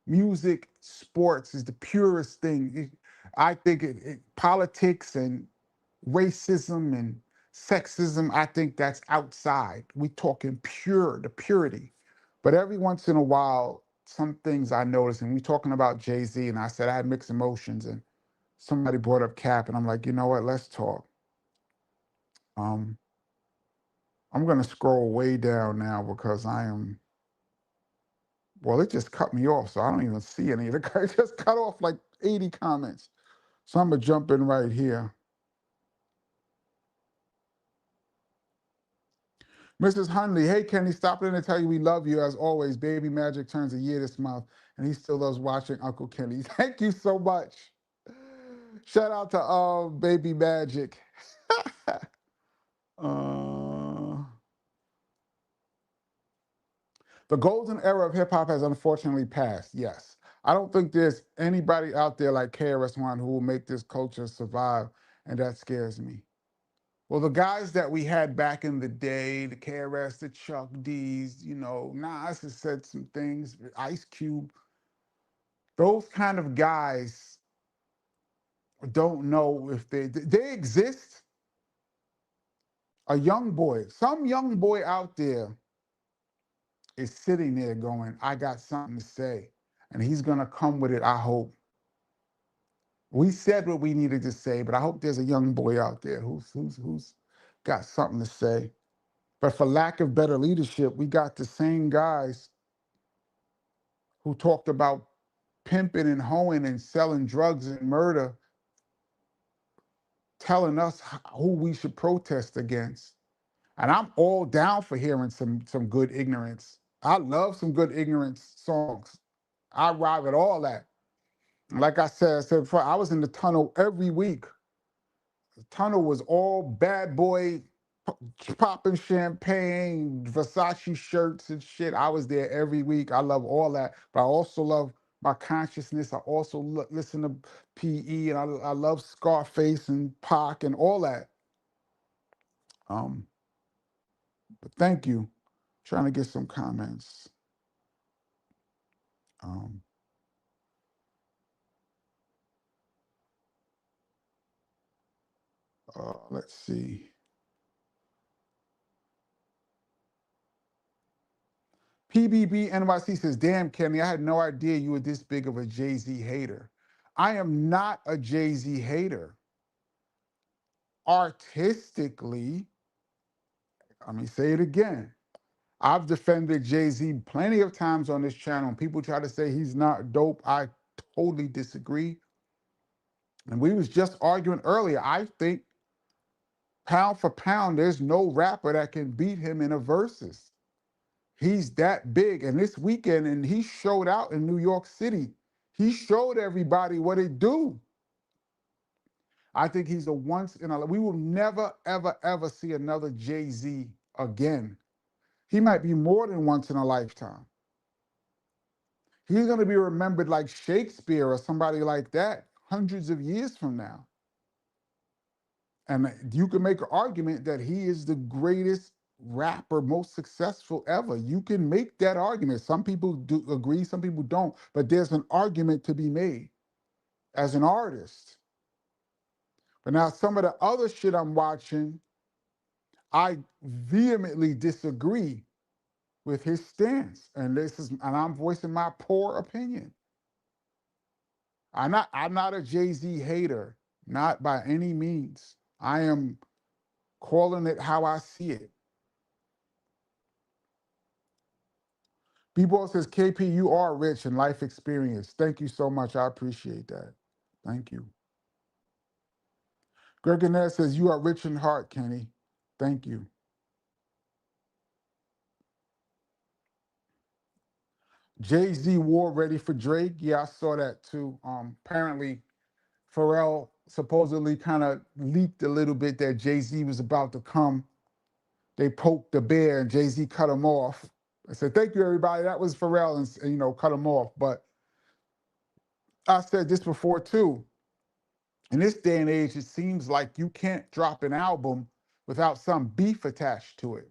Music, sports is the purest thing. I think politics and racism and Sexism, I think that's outside. We talking pure, the purity. But every once in a while, some things I notice, and we talking about Jay-Z, and I said I had mixed emotions, and somebody brought up Cap, and I'm like, you know what? Let's talk. Um, I'm gonna scroll way down now because I am. Well, it just cut me off, so I don't even see any of the. It just cut off like 80 comments. So I'm gonna jump in right here. Mrs. Hundley, hey Kenny, stop in to tell you we love you as always. Baby Magic turns a year this month, and he still loves watching Uncle Kenny. Thank you so much. Shout out to Baby Magic. uh, the golden era of hip hop has unfortunately passed. Yes, I don't think there's anybody out there like KRS-One who will make this culture survive, and that scares me. Well, the guys that we had back in the day, the KRS, the Chuck D's, Nas has said some things, Ice Cube, those kind of guys don't know if they exist. A young boy, some young boy out there is sitting there going, I got something to say. And he's gonna come with it, I hope. We said what we needed to say, but I hope there's a young boy out there who's got something to say. But for lack of better leadership, we got the same guys who talked about pimping and hoeing and selling drugs and murder, telling us who we should protest against. And I'm all down for hearing some good ignorance. I love some good ignorance songs. I ride with all that. Like I said before, I was in the tunnel every week. The tunnel was all bad boy popping champagne, Versace shirts and shit. I was there every week. I love all that, but I also love my consciousness. I also listen to PE, and I love Scarface and Pac and all that. But thank you. Trying to get some comments. Um, let's see. PBB NYC says, damn, Kenny, I had no idea you were this big of a Jay-Z hater. I am not a Jay-Z hater. Artistically, let me say it again. I've defended Jay-Z plenty of times on this channel. People try to say he's not dope. I totally disagree. And we was just arguing earlier. I think pound for pound, there's no rapper that can beat him in a versus. He's that big. And this weekend, and he showed out in New York City. He showed everybody what it do. I think he's a once in a, we will never, ever, ever see another Jay-Z again. He might be more than once in a lifetime. He's going to be remembered like Shakespeare or somebody like that hundreds of years from now. And you can make an argument that he is the greatest rapper, most successful ever. You can make that argument. Some people do agree, some people don't, but there's an argument to be made as an artist. But now some of the other shit I'm watching, I vehemently disagree with his stance. And I'm voicing my poor opinion. I'm not a Jay-Z hater, not by any means. I am calling it how I see it. B-Ball says, KP, you are rich in life experience. Thank you so much. I appreciate that. Thank you. Greg Annette says, you are rich in heart, Kenny. Thank you. Jay-Z war ready for Drake. Yeah, I saw that too. Apparently, Pharrell supposedly kind of leaked a little bit that Jay-Z was about to come. They poked the bear and Jay-Z cut him off. I said, thank you, everybody. That was Pharrell and cut him off. But I said this before too. In this day and age, it seems like you can't drop an album without some beef attached to it.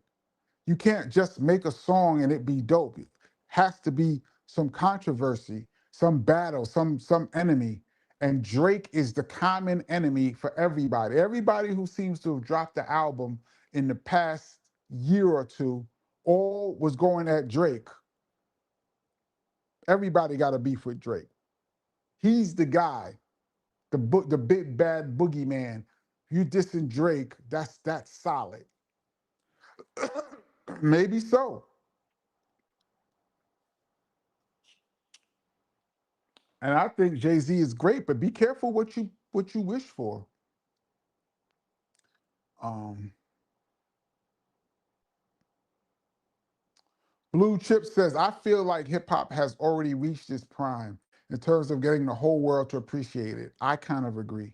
You can't just make a song and it be dope. It has to be some controversy, some battle, some enemy. And Drake is the common enemy for everybody. Everybody who seems to have dropped the album in the past year or two all was going at Drake. Everybody got a beef with Drake. He's the guy, the big bad boogeyman. You dissing Drake, that's solid. Maybe so. And I think Jay-Z is great, but be careful what you wish for. Um, Blue Chip says, I feel like hip hop has already reached its prime in terms of getting the whole world to appreciate it. I kind of agree.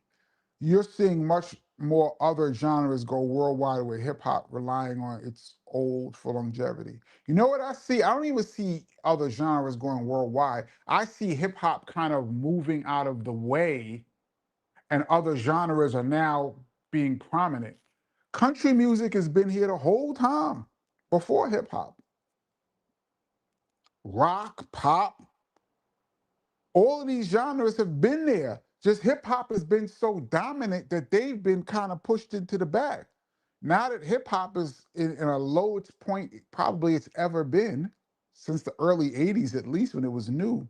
You're seeing much more other genres go worldwide with hip hop relying on its old for longevity. You know what I see? I don't even see other genres going worldwide. I see hip hop kind of moving out of the way and other genres are now being prominent. Country music has been here the whole time before hip hop. Rock, pop, all of these genres have been there. Just hip hop has been so dominant that they've been kind of pushed into the back. Now that hip hop is in a lowest point, probably it's ever been since the early 80s, at least when it was new.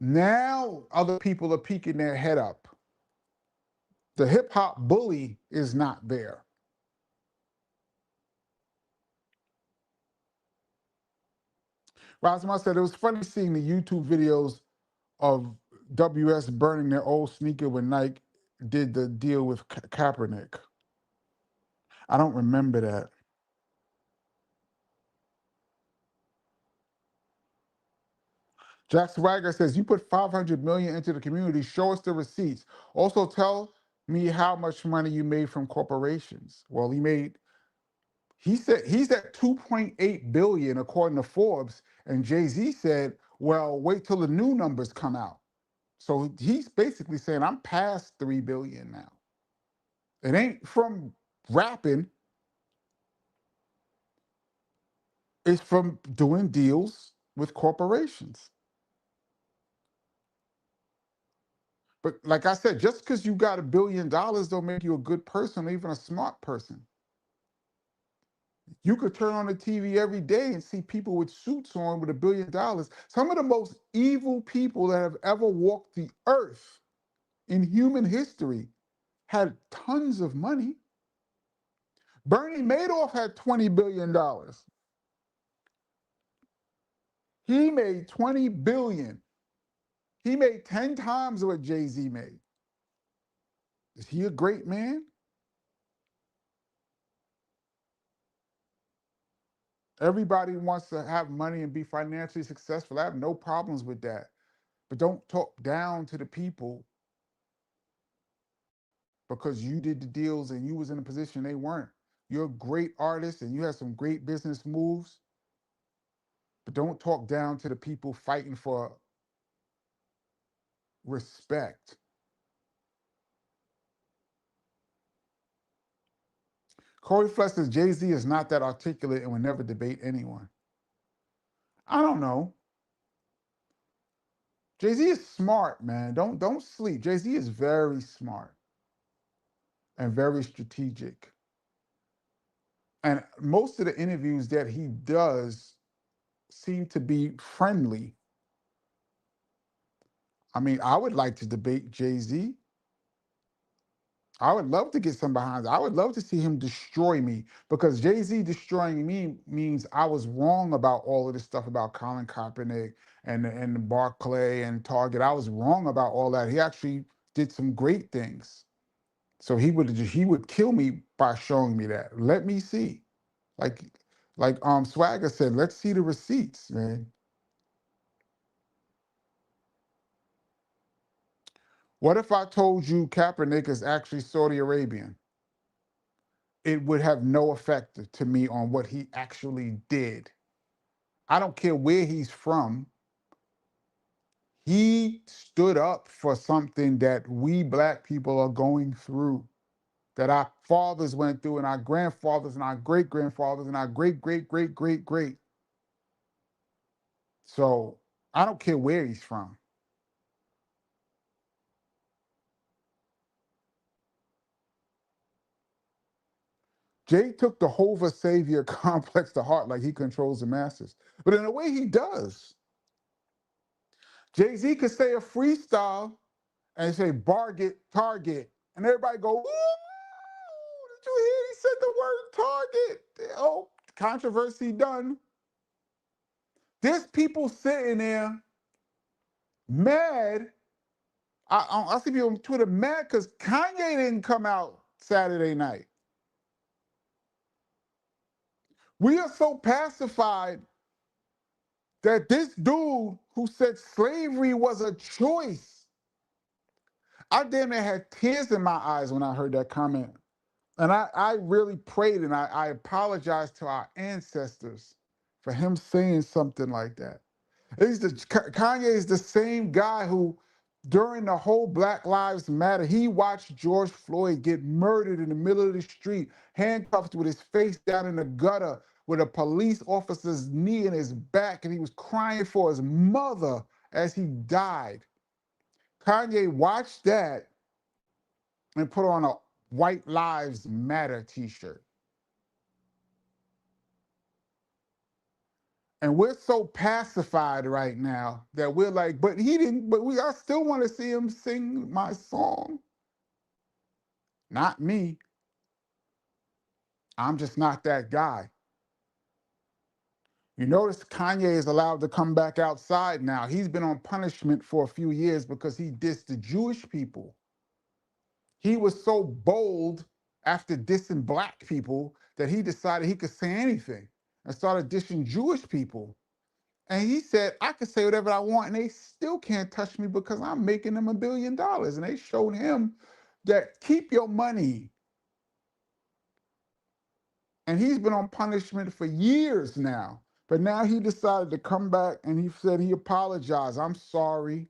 Now other people are peeking their head up. The hip hop bully is not there. Rasmus said it was funny seeing the YouTube videos of WS burning their old sneaker when Nike did the deal with Kaepernick. I don't remember that. Jack Swagger says, you put 500 million into the community. Show us the receipts. Also tell me how much money you made from corporations. Well, he said he's at 2.8 billion according to Forbes. And Jay-Z said, well, wait till the new numbers come out. So he's basically saying, I'm past 3 billion now. It ain't from rapping. It's from doing deals with corporations. But like I said, just because you got $1 billion don't make you a good person or even a smart person. You could turn on the TV every day and see people with suits on with $1 billion. Some of the most evil people that have ever walked the earth in human history had tons of money. Bernie Madoff had $20 billion. He made 20 billion. He made 10 times what Jay-Z made. Is he a great man? Everybody wants to have money and be financially successful. I have no problems with that. But don't talk down to the people because you did the deals and you was in a position they weren't. You're a great artist and you have some great business moves, but don't talk down to the people fighting for respect. Corey Flesh says Jay-Z is not that articulate and will never debate anyone. I don't know. Jay-Z is smart, man. Don't sleep. Jay-Z is very smart and very strategic. And most of the interviews that he does seem to be friendly. I mean, I would like to debate Jay-Z. I would love to get some behind. I would love to see him destroy me because Jay-Z destroying me means I was wrong about all of this stuff about Colin Kaepernick and Barclay and Target. I was wrong about all that. He actually did some great things. So he would kill me by showing me that. Let me see. Like Swagger said, let's see the receipts, man. What if I told you Kaepernick is actually Saudi Arabian? It would have no effect to me on what he actually did. I don't care where he's from. He stood up for something that we black people are going through, that our fathers went through, and our grandfathers, and our great grandfathers, and our great great great great great. So I don't care where he's from. Jay took the Hova Savior complex to heart like he controls the masses. But in a way, he does. Jay-Z could say a freestyle and say barget, target, and everybody go, ooh, did you hear he said the word target? Oh, controversy done. There's people sitting there mad. I see people on Twitter mad because Kanye didn't come out Saturday night. We are so pacified that this dude who said slavery was a choice, I damn near had tears in my eyes when I heard that comment. And I really prayed and I apologized to our ancestors for him saying something like that. Kanye is the same guy who, during the whole Black Lives Matter, he watched George Floyd get murdered in the middle of the street, handcuffed with his face down in the gutter, with a police officer's knee in his back, and he was crying for his mother as he died. Kanye watched that and put on a White Lives Matter t-shirt. And we're so pacified right now that we're like, but he didn't, I still want to see him sing my song. Not me. I'm just not that guy. You notice Kanye is allowed to come back outside now. He's been on punishment for a few years because he dissed the Jewish people. He was so bold after dissing black people that he decided he could say anything and started dissing Jewish people. And he said, I could say whatever I want and they still can't touch me because I'm making them $1 billion. And they showed him that keep your money. And he's been on punishment for years now. But now he decided to come back and he said he apologized. I'm sorry.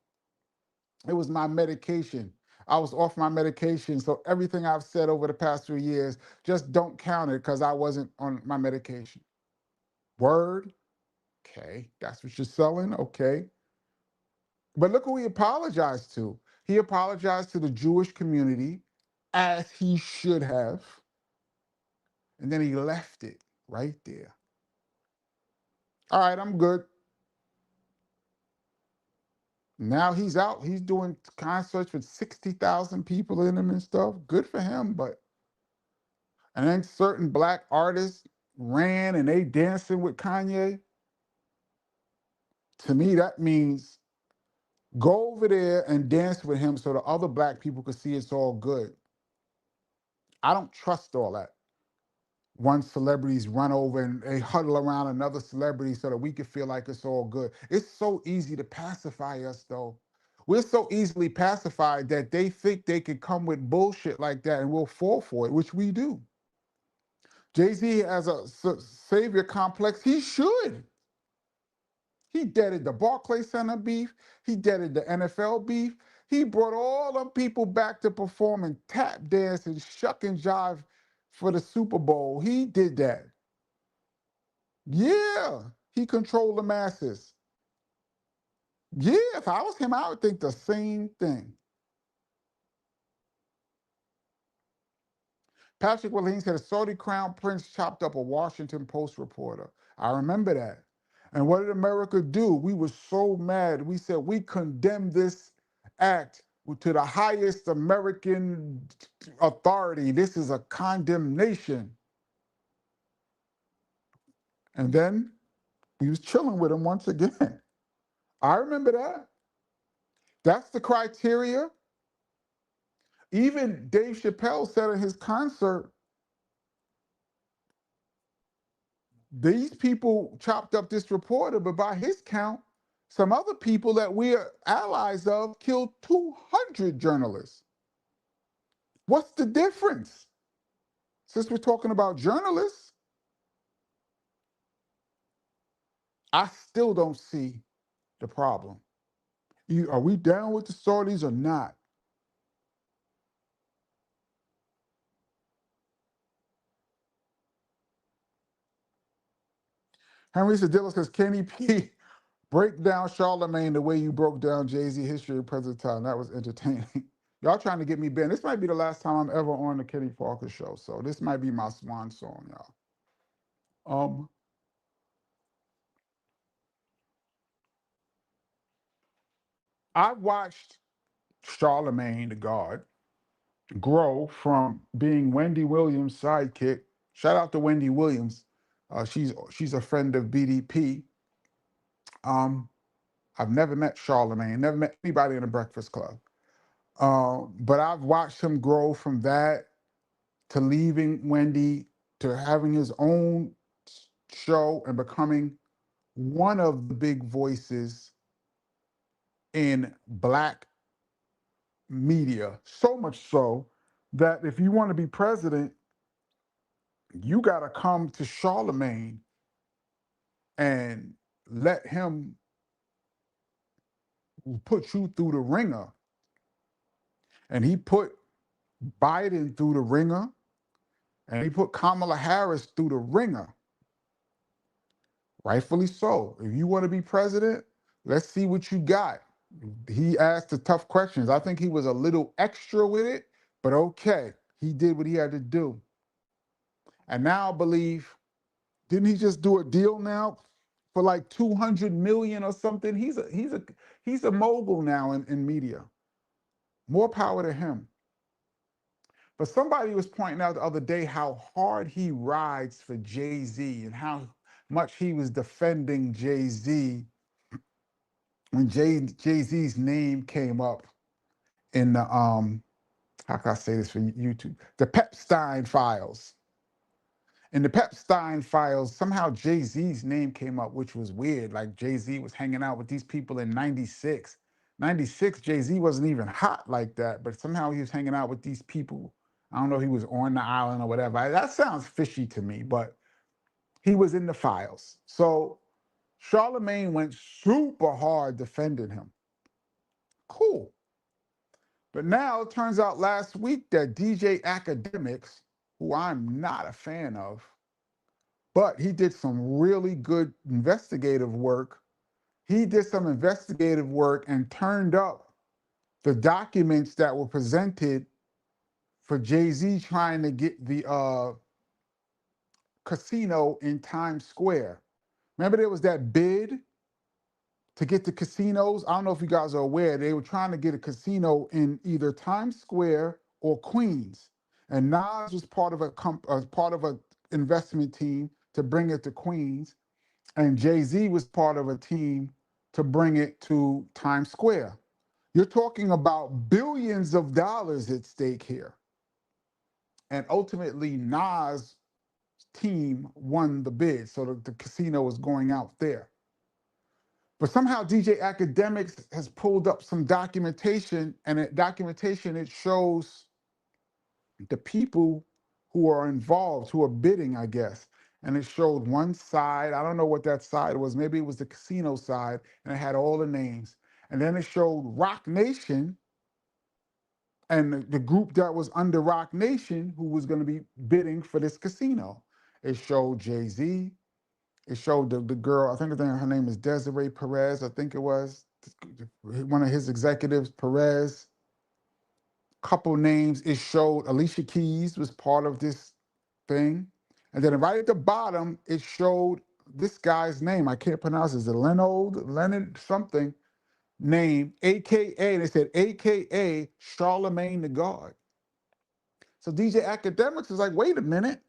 It was my medication. I was off my medication. So everything I've said over the past 3 years, just don't count it because I wasn't on my medication. Word? Okay. That's what you're selling? Okay. But look who he apologized to. He apologized to the Jewish community, as he should have. And then he left it right there. All right, I'm good. Now he's out. He's doing concerts with 60,000 people in them and stuff. Good for him, but... And then certain black artists ran and they dancing with Kanye. To me, that means go over there and dance with him so the other black people can see it's all good. I don't trust all that. One celebrities run over and they huddle around another celebrity so that we can feel like it's all good. It's so easy to pacify us, though. We're so easily pacified that they think they can come with bullshit like that and we'll fall for it, which we do. Jay-Z has a savior complex. He should. He deaded the Barclays Center beef. He deaded the NFL beef. He brought all them people back to perform and tap dance and shuck and jive for the Super Bowl. He did that. Yeah, he controlled the masses. Yeah, if I was him, I would think the same thing. Patrick Williams said a Saudi crown prince chopped up a Washington Post reporter. I remember that. And what did America do? We were so mad. We said we condemn this act to the highest American authority. This is a condemnation. And then we was chilling with him once again. I remember that. That's the criteria. Even Dave Chappelle said at his concert, these people chopped up this reporter, but by his count, some other people that we are allies of killed 200 journalists. What's the difference? Since we're talking about journalists, I still don't see the problem. Are we down with the Saudis or not? Henry Sedillo says, Kenny P, break down Charlemagne the way you broke down Jay-Z history at present time. That was entertaining. Y'all trying to get me banned. This might be the last time I'm ever on the Kenny Parker show. So this might be my swan song, y'all. I've watched Charlemagne the God grow from being Wendy Williams' sidekick. Shout out to Wendy Williams. She's a friend of BDP. Um, I've never met Charlemagne, never met anybody in the Breakfast Club. But I've watched him grow from that to leaving Wendy to having his own show and becoming one of the big voices in Black media. So much so that if you want to be president, you got to come to Charlemagne and let him put you through the ringer. And he put Biden through the ringer, and he put Kamala Harris through the ringer. Rightfully so. If you want to be president, let's see what you got. He asked the tough questions. I think he was a little extra with it, but okay. He did what he had to do. And now I believe, didn't he just do a deal now for like 200 million or something? He's a mogul now in media. More power to him. But somebody was pointing out the other day how hard he rides for Jay-Z and how much he was defending Jay-Z when Jay-Z's name came up in the how can I say this for YouTube? The Pepstein files. In the Pepstein files, somehow Jay-Z's name came up, which was weird. Like Jay-Z was hanging out with these people in 96. 96, Jay-Z wasn't even hot like that, but somehow he was hanging out with these people. I don't know if he was on the island or whatever. That sounds fishy to me, but he was in the files. So Charlemagne went super hard defending him. Cool. But now it turns out last week that DJ Academics, who I'm not a fan of, but he did some really good investigative work. He did some investigative work and turned up the documents that were presented for Jay-Z trying to get the casino in Times Square. Remember there was that bid to get the casinos? I don't know if you guys are aware, they were trying to get a casino in either Times Square or Queens. And Nas was part of a investment team to bring it to Queens. And Jay-Z was part of a team to bring it to Times Square. You're talking about billions of dollars at stake here. And ultimately, Nas' team won the bid, so the casino was going out there. But somehow DJ Academics has pulled up some documentation, and it shows the people who are involved, who are bidding, I guess. And it showed one side. I don't know what that side was. Maybe it was the casino side, and it had all the names. And then it showed Rock Nation and the group that was under Rock Nation who was going to be bidding for this casino. It showed Jay-Z. It showed the girl, I think her name is Desiree Perez, I think it was, one of his executives, Perez. Couple names. It showed Alicia Keys was part of this thing. And then right at the bottom, it showed this guy's name. I can't pronounce it. Is it Leonard something name, AKA, they said AKA Charlemagne the God. So DJ Academics is like, wait a minute.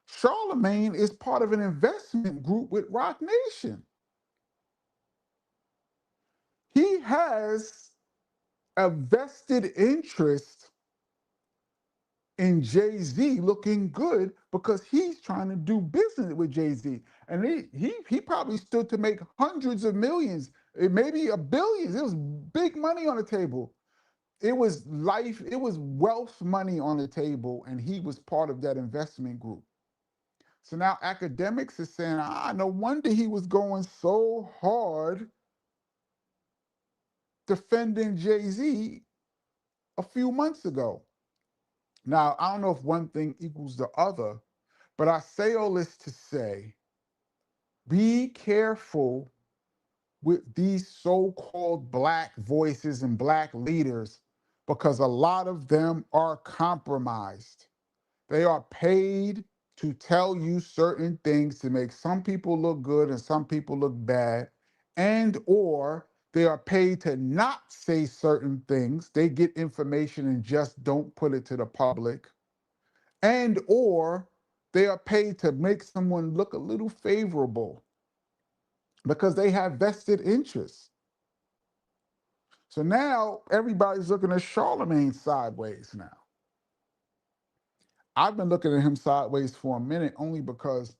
Charlemagne is part of an investment group with Rock Nation. He has a vested interest in Jay-Z looking good because he's trying to do business with Jay-Z. And he probably stood to make hundreds of millions, maybe a billion. It was big money on the table. It was wealth money on the table, and he was part of that investment group. So now Academics is saying, no wonder he was going so hard defending Jay-Z a few months ago. Now, I don't know if one thing equals the other, but I say all this to say, be careful with these so-called Black voices and Black leaders because a lot of them are compromised. They are paid to tell you certain things to make some people look good and some people look bad, and or they are paid to not say certain things. They get information and just don't put it to the public, and or they are paid to make someone look a little favorable because they have vested interests. So now everybody's looking at Charlemagne sideways now. I've been looking at him sideways for a minute only because,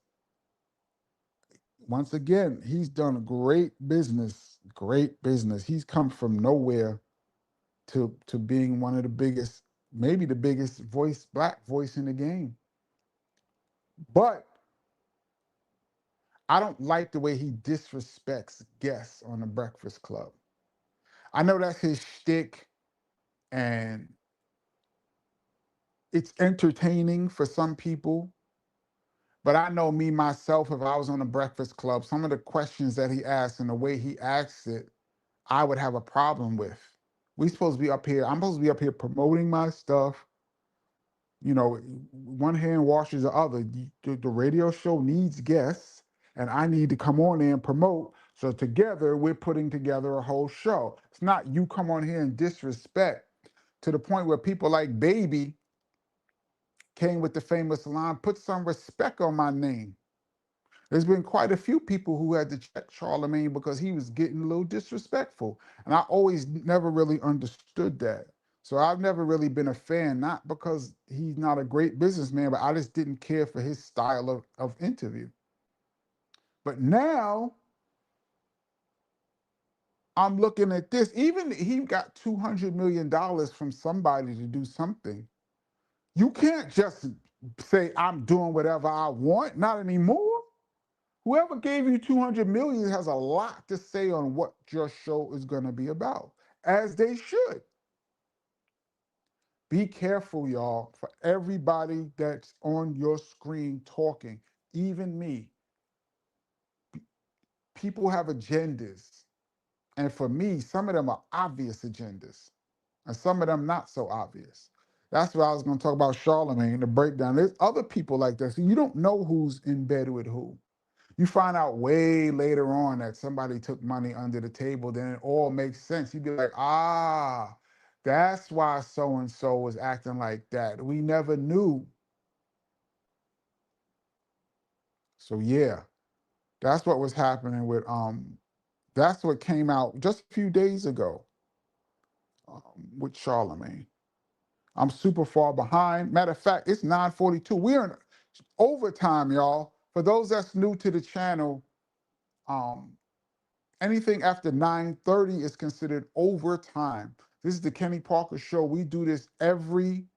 once again, he's done great business, great business. He's come from nowhere to being one of the biggest, maybe the biggest voice, black voice in the game. But I don't like the way he disrespects guests on the Breakfast Club. I know that's his shtick, and it's entertaining for some people. But I know me myself, if I was on the Breakfast Club, some of the questions that he asked and the way he asked it, I would have a problem with. We supposed to be up here. I'm supposed to be up here promoting my stuff. You know, one hand washes the other. The radio show needs guests, and I need to come on there and promote. So together, we're putting together a whole show. It's not you come on here and disrespect to the point where people like Baby came with the famous line, "Put some respect on my name." There's been quite a few people who had to check Charlemagne because he was getting a little disrespectful. And I always never really understood that. So I've never really been a fan, not because he's not a great businessman, but I just didn't care for his style of interview. But now I'm looking at this. Even he got $200 million from somebody to do something. You can't just say, I'm doing whatever I want. Not anymore. Whoever gave you 200 million has a lot to say on what your show is going to be about, as they should. Be careful, y'all, for everybody that's on your screen talking, even me. People have agendas. And for me, some of them are obvious agendas, and some of them not so obvious. That's what I was going to talk about Charlemagne, the breakdown. There's other people like that. So you don't know who's in bed with who. You find out way later on that somebody took money under the table, then it all makes sense. You'd be like, ah, that's why so and so was acting like that. We never knew. So yeah, that's what was happening with that's what came out just a few days ago with Charlemagne. I'm super far behind. Matter of fact, it's 9:42. We're in overtime, y'all. For those that's new to the channel, um, anything after 9:30 is considered overtime. This is the Kenny Parker Show. We do this every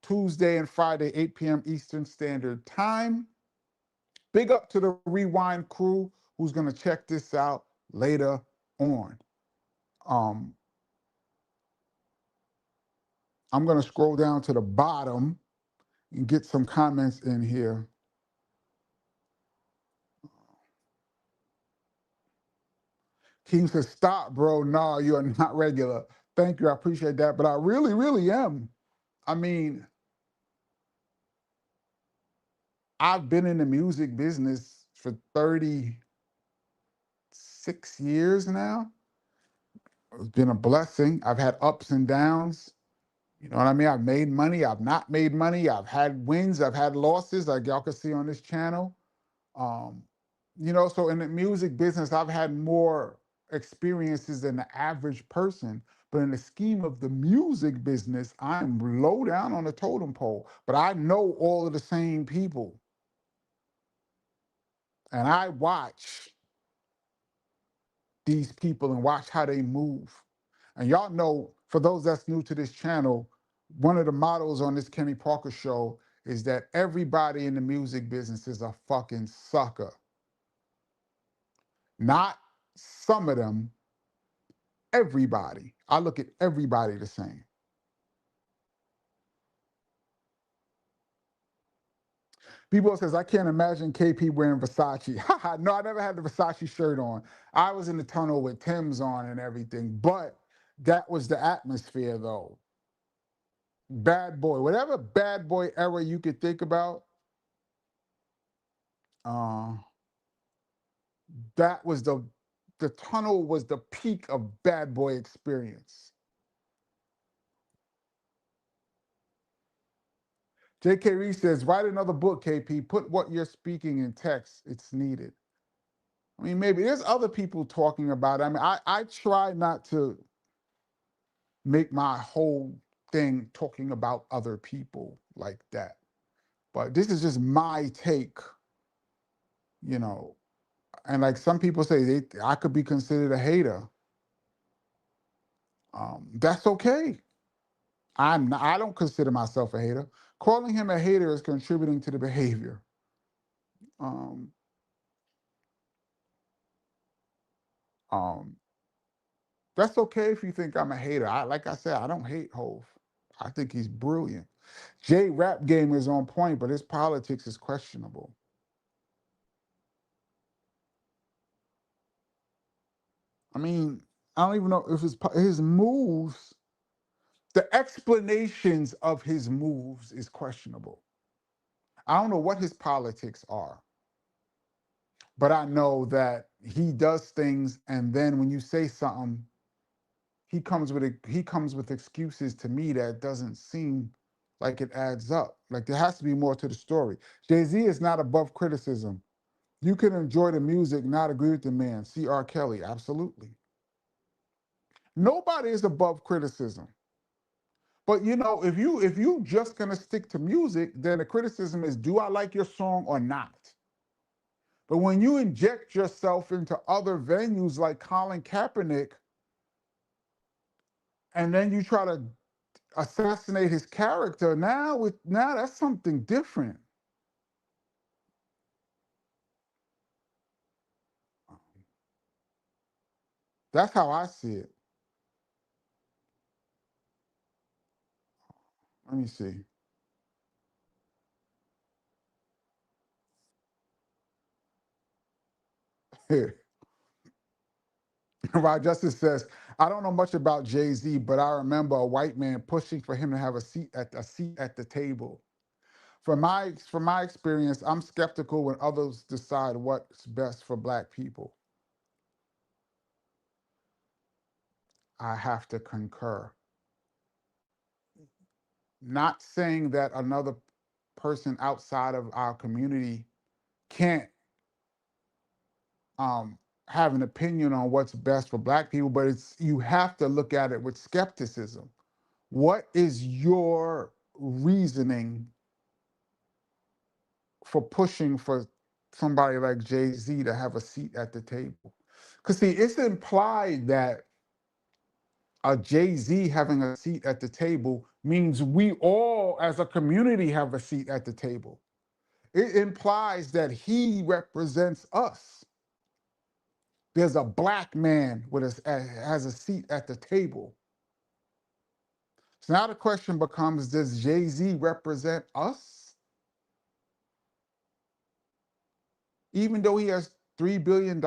Tuesday and Friday, 8 p.m. Eastern Standard Time. Big up to the Rewind crew who's going to check this out later on. I'm going to scroll down to the bottom and get some comments in here. King says, stop, bro. No, you are not regular. Thank you. I appreciate that. But I really, really am. I mean, I've been in the music business for 36 years now. It's been a blessing. I've had ups and downs. You know what I mean? I've made money. I've not made money. I've had wins. I've had losses, like y'all can see on this channel. Um, you know, so in the music business, I've had more experiences than the average person. But in the scheme of the music business, I'm low down on the totem pole. But I know all of the same people. And I watch these people and watch how they move. And y'all know, for those that's new to this channel, one of the mottos on this Kenny Parker Show is that everybody in the music business is a fucking sucker. Not some of them, everybody. I look at everybody the same. People says, I can't imagine KP wearing Versace. No, I never had the Versace shirt on. I was in the tunnel with Tim's on and everything. But That was the atmosphere, though. Bad boy, whatever bad boy era you could think about, uh, that was the tunnel was the peak of bad boy experience. J.K. Reese says, write another book, KP. Put what you're speaking in text. It's needed. I mean, maybe there's other people talking about it. I mean, I try not to make my whole thing talking about other people like that. But this is just my take, you know. And like some people say, I could be considered a hater. That's okay. I don't consider myself a hater. Calling him a hater is contributing to the behavior. Um, um, that's okay if you think I'm a hater. Like I said, I don't hate Hove. I think he's brilliant. Jay rap game is on point, but his politics is questionable. I mean, I don't even know if his moves, the explanations of his moves is questionable. I don't know what his politics are, but I know that he does things, and then when you say something, he comes with excuses to me that doesn't seem like it adds up. Like there has to be more to the story. Jay-Z is not above criticism. You can enjoy the music, not agree with the man. See R. Kelly, absolutely. Nobody is above criticism. But you know, if you just gonna stick to music, then the criticism is, do I like your song or not? But when you inject yourself into other venues like Colin Kaepernick, and then you try to assassinate his character, now that's something different. That's how I see it. Let me see. Rod Justice says, I don't know much about Jay-Z, but I remember a white man pushing for him to have a seat at the table. From my experience, I'm skeptical when others decide what's best for black people. I have to concur. Not saying that another person outside of our community can't have an opinion on what's best for black people, but you have to look at it with skepticism. What is your reasoning for pushing for somebody like Jay-Z to have a seat at the table? Because see, it's implied that a Jay-Z having a seat at the table means we all as a community have a seat at the table. It implies that he represents us. There's a black man has a seat at the table. So now the question becomes, does Jay-Z represent us? Even though he has $3 billion,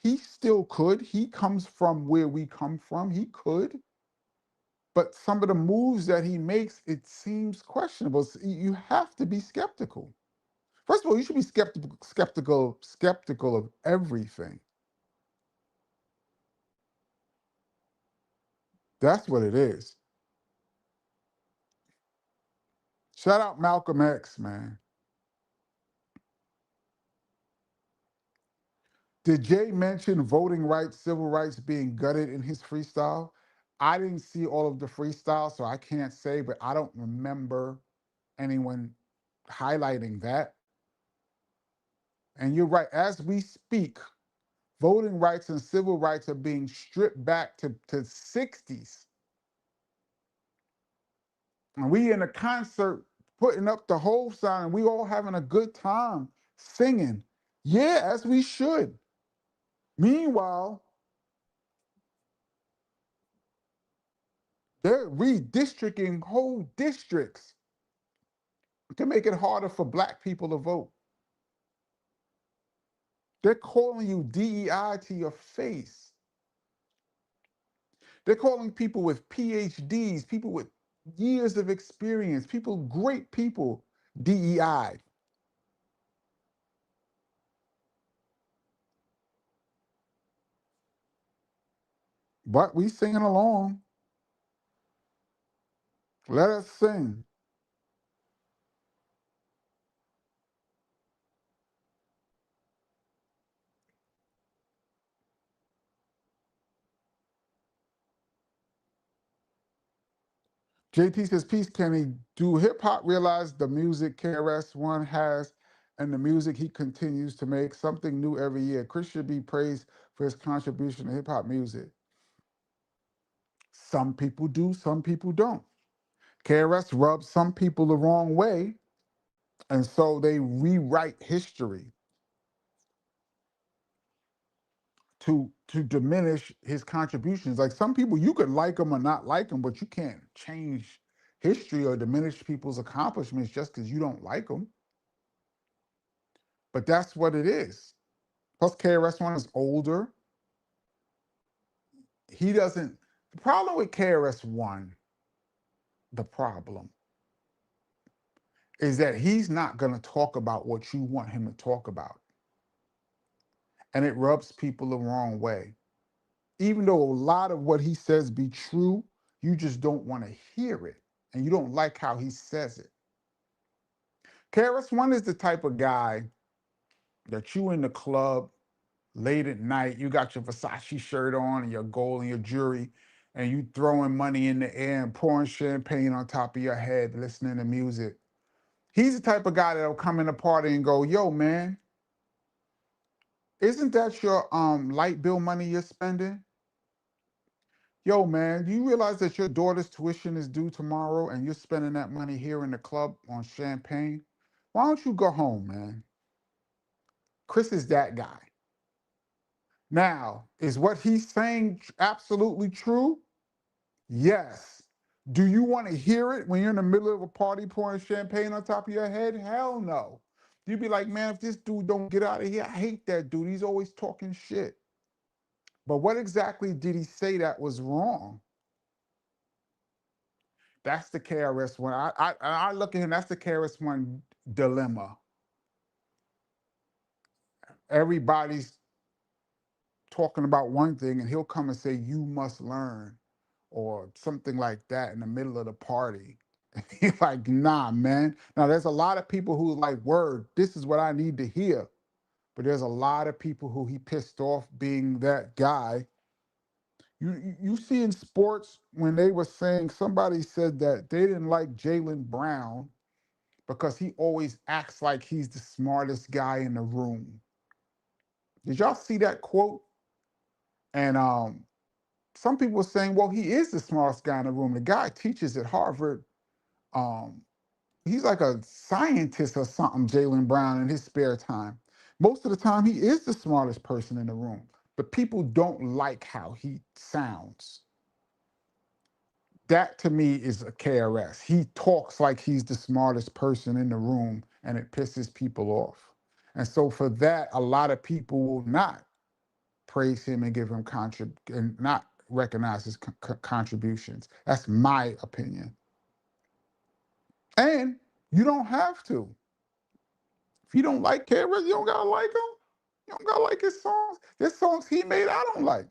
he still could. He comes from where we come from. He could. But some of the moves that he makes, it seems questionable. So you have to be skeptical. First of all, you should be skeptical of everything. That's what it is. Shout out Malcolm X, man. Did Jay mention voting rights, civil rights being gutted in his freestyle? I didn't see all of the freestyle, so I can't say, but I don't remember anyone highlighting that. And you're right, as we speak, voting rights and civil rights are being stripped back to 60s. And we in a concert putting up the whole sign, and we all having a good time singing. Yeah, as we should. Meanwhile, they're redistricting whole districts to make it harder for black people to vote. They're calling you DEI to your face. They're calling people with PhDs, people with years of experience, people, great people, DEI. But we singing along. Let us sing. JT says, peace, Kenny. Do hip hop realize the music KRS-One has and the music he continues to make? Something new every year. Chris should be praised for his contribution to hip hop music. Some people do, some people don't. KRS rubs some people the wrong way, and so they rewrite history to diminish his contributions. Like some people, you could like them or not like them, but you can't change history or diminish people's accomplishments just because you don't like them. But that's what it is. Plus, KRS-One is older. He doesn't. The problem with KRS-One, the problem is that he's not going to talk about what you want him to talk about, and it rubs people the wrong way. Even though a lot of what he says be true, you just don't want to hear it, and you don't like how he says it. KRS-One is the type of guy that you in the club late at night, you got your Versace shirt on and your gold and your jewelry, and you throwing money in the air and pouring champagne on top of your head, listening to music. He's the type of guy that'll come in a party and go, yo, man, isn't that your light bill money you're spending? Yo, man, do you realize that your daughter's tuition is due tomorrow and you're spending that money here in the club on champagne? Why don't you go home, man? Chris is that guy. Now, is what he's saying absolutely true? Yes. Do you want to hear it when you're in the middle of a party pouring champagne on top of your head? Hell no. You'd be like, man, if this dude don't get out of here, I hate that dude. He's always talking shit. But what exactly did he say that was wrong? That's the KRS-One. I look at him, that's the KRS-One dilemma. Everybody's talking about one thing and he'll come and say, you must learn, or something like that in the middle of the party. He's like, nah, man. Now, there's a lot of people who like, word, this is what I need to hear. But there's a lot of people who he pissed off being that guy. You see in sports when they were saying, somebody said that they didn't like Jaylen Brown because he always acts like he's the smartest guy in the room. Did y'all see that quote? And some people were saying, well, he is the smartest guy in the room. The guy teaches at Harvard. He's like a scientist or something, Jaylen Brown, in his spare time. Most of the time, he is the smartest person in the room, but people don't like how he sounds. That to me is a KRS. He talks like he's the smartest person in the room, and it pisses people off. And so for that, a lot of people will not praise him and give him and not recognize his contributions. That's my opinion. And you don't have to. If you don't like KRS, you don't gotta like him. You don't gotta like his songs. There's songs he made I don't like.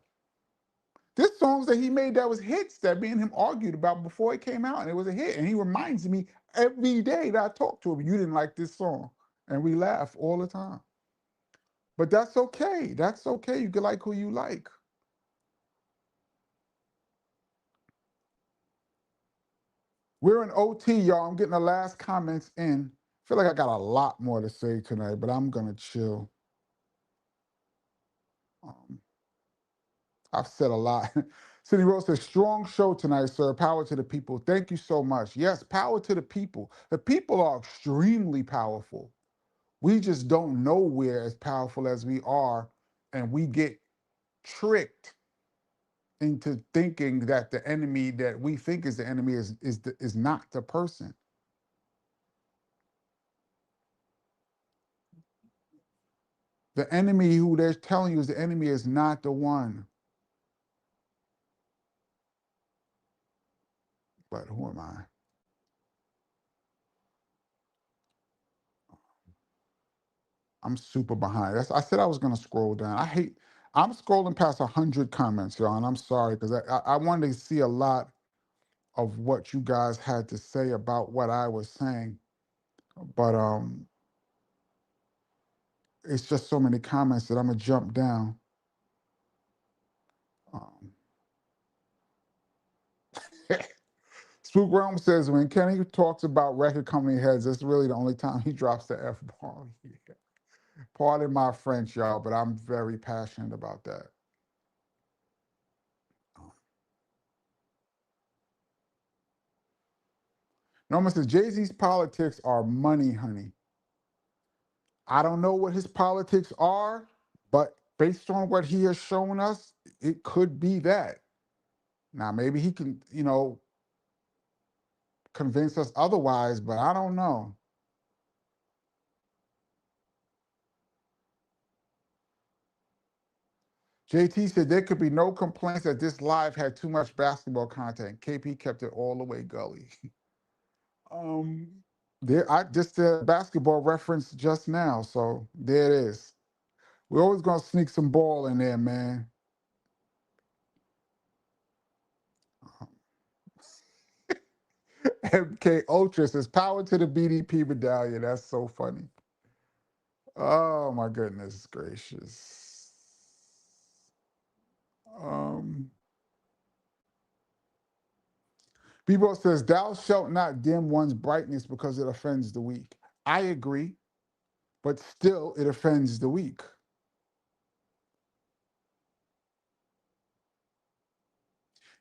There's songs that he made that was hits that me and him argued about before it came out, and it was a hit. And he reminds me every day that I talk to him, you didn't like this song. And we laugh all the time. But that's okay. That's okay. You can like who you like. We're in OT, y'all. I'm getting the last comments in. I feel like I got a lot more to say tonight, but I'm gonna chill. Um, I've said a lot. Cindy Rose says, strong show tonight, sir. Power to the people. Thank you so much. Yes, power to the people. The people are extremely powerful. We just don't know we're as powerful as we are, and we get tricked into thinking that the enemy that we think is the enemy is not the person. The enemy who they're telling you is the enemy is not the one. but who am I? I'm super behind. I said I was gonna scroll down. I'm scrolling past 100 comments, y'all, and I'm sorry because I wanted to see a lot of what you guys had to say about what I was saying, but it's just so many comments that I'm gonna jump down. Um, Spook Realm says when Kenny talks about record company heads, that's really the only time he drops the F bomb. Yeah. Pardon my French, y'all, but I'm very passionate about that. Norman says Jay-Z's politics are money, honey. I don't know what his politics are, but based on what he has shown us, it could be that. Now, maybe he can, convince us otherwise, but I don't know. JT said there could be no complaints that this live had too much basketball content. KP kept it all the way gully. um, I just did a basketball reference just now, so there it is. We're always gonna sneak some ball in there, man. MK Ultra says power to the BDP medallion. That's so funny. Oh my goodness gracious. Um, Bebo says, thou shalt not dim one's brightness because it offends the weak. I agree, but still it offends the weak.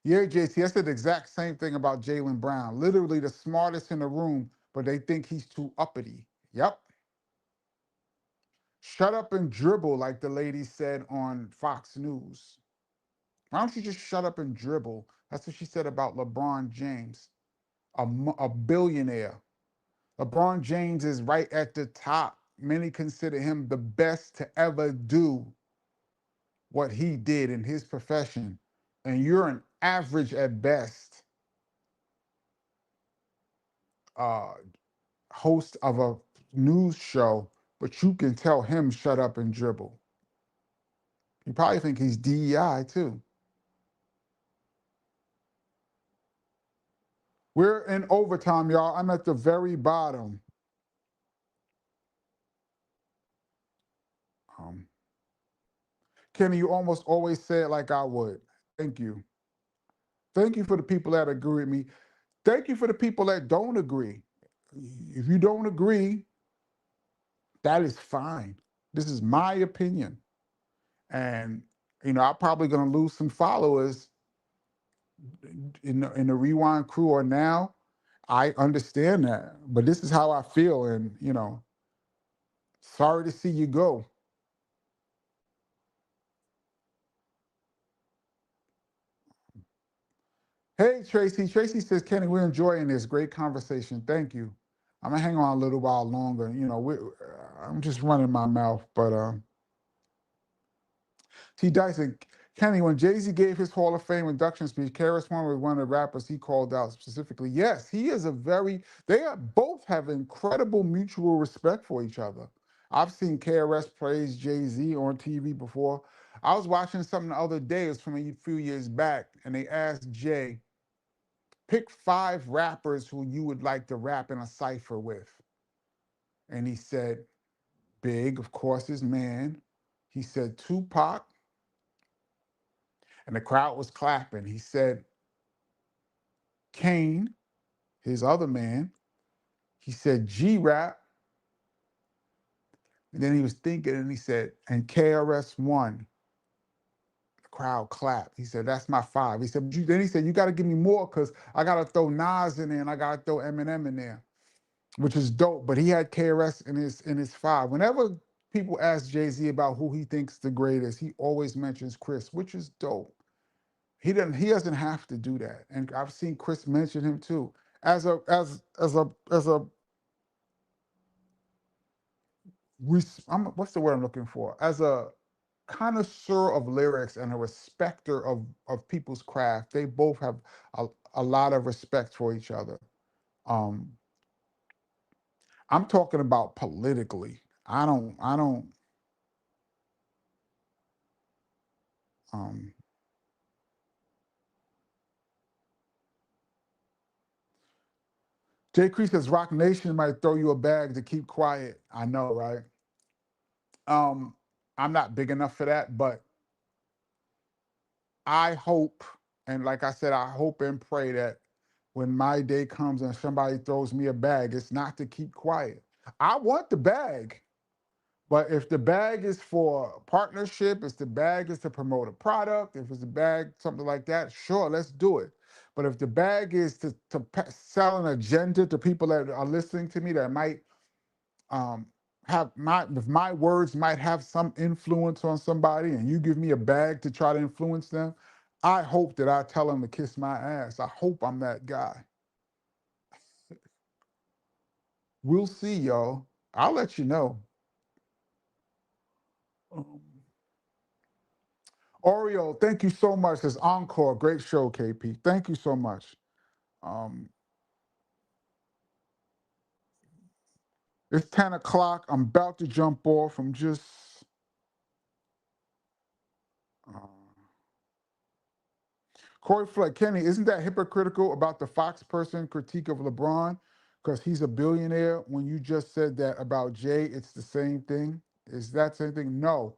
Yeah, JC, I said the exact same thing about Jaylen Brown. Literally the smartest in the room, but they think he's too uppity. Yep. Shut up and dribble, like the lady said on Fox News. Why don't you just shut up and dribble? That's what she said about LeBron James, a billionaire. LeBron James is right at the top. Many consider him the best to ever do what he did in his profession. And you're an average at best uh, host of a news show, but you can tell him shut up and dribble. You probably think he's DEI too. We're in overtime, y'all. I'm at the very bottom. Um, Kenny, you almost always say it like I would. Thank you. Thank you for the people that agree with me. Thank you for the people that don't agree. If you don't agree, that is fine. This is my opinion. And, I'm probably going to lose some followers in the Rewind crew or now. I understand that. But this is how I feel. And, sorry to see you go. Hey, Tracy. Tracy says, Kenny, we're enjoying this great conversation. Thank you. I'm gonna hang on a little while longer. I'm just running my mouth, but T. Dyson, Kenny, when Jay-Z gave his Hall of Fame induction speech, KRS-One was one of the rappers he called out specifically. Yes, he is both have incredible mutual respect for each other. I've seen KRS praise Jay-Z on TV before. I was watching something the other day, it was from a few years back, and they asked Jay, pick 5 rappers who you would like to rap in a cipher with. And he said, Big, of course, his man. He said Tupac, and the crowd was clapping. He said Kane, his other man. He said G-Rap, and then he was thinking, and he said, and KRS-One. The crowd clapped. He said, that's my 5. He said, then he said, you got to give me more because I got to throw Nas in there and I got to throw Eminem in there, which is dope. But he had KRS in his 5. Whenever people ask Jay-Z about who he thinks the greatest, he always mentions Chris, which is dope. He doesn't have to do that. And I've seen Chris mention him too. As a what's the word I'm looking for? As a connoisseur of lyrics and a respecter of people's craft. They both have a lot of respect for each other. Um, I'm talking about politically. I don't. Um, Jay Cree says Rock Nation might throw you a bag to keep quiet. I know, right? Um, I'm not big enough for that, but I hope, and like I said, I hope and pray that when my day comes and somebody throws me a bag, it's not to keep quiet. I want the bag, but if the bag is for partnership, if the bag is to promote a product, if it's a bag, something like that, sure, let's do it. But if the bag is to sell an agenda to people that are listening to me that might um, have if my words might have some influence on somebody and you give me a bag to try to influence them, I hope that I tell them to kiss my ass. I hope I'm that guy. We'll see, y'all. I'll let you know. Um, Oreo, thank you so much. This encore, great show, KP. Thank you so much. Um, it's 10 o'clock. I'm about to jump off. I'm just uh, Corey Flood, Kenny, isn't that hypocritical about the Fox person critique of LeBron because he's a billionaire? When you just said that about Jay, it's the same thing. Is that the same thing? No.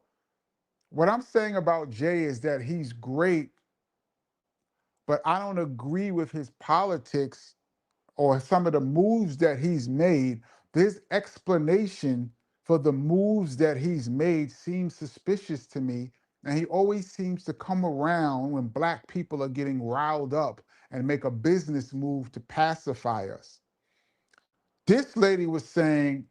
What I'm saying about Jay is that he's great, but I don't agree with his politics or some of the moves that he's made. This explanation for the moves that he's made seems suspicious to me. And he always seems to come around when black people are getting riled up and make a business move to pacify us. This lady was saying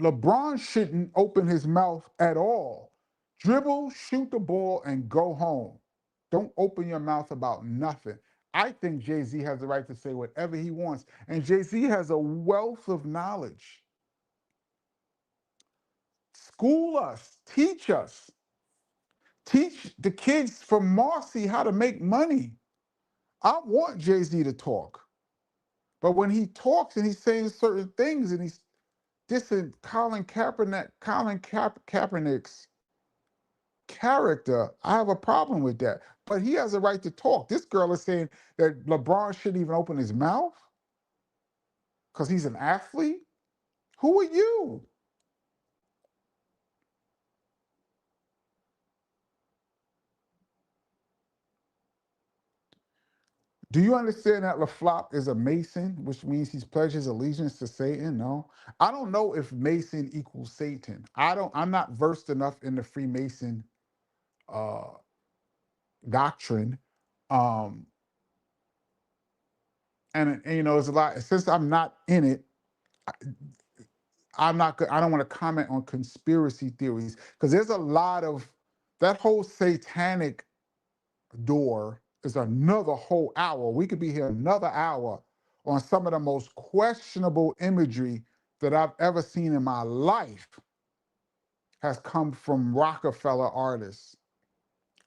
LeBron shouldn't open his mouth at all. Dribble, shoot the ball, and go home. Don't open your mouth about nothing. I think Jay Z has the right to say whatever he wants. And Jay Z has a wealth of knowledge. School us, teach the kids from Marcy how to make money. I want Jay Z to talk. But when he talks and he's saying certain things and he's dissing Kaepernick's character, I have a problem with that. But he has a right to talk. This girl is saying that LeBron shouldn't even open his mouth because he's an athlete. Who are you? Do you understand that LaFlop is a Mason, which means he pledges allegiance to Satan? No. I don't know if Mason equals Satan. I'm not versed enough in the Freemason uh, doctrine. Um, and you know, there's a lot, since I'm not in it, I don't want to comment on conspiracy theories because there's a lot of that whole satanic door is another whole hour. We could be here another hour on some of the most questionable imagery that I've ever seen in my life has come from Rockefeller artists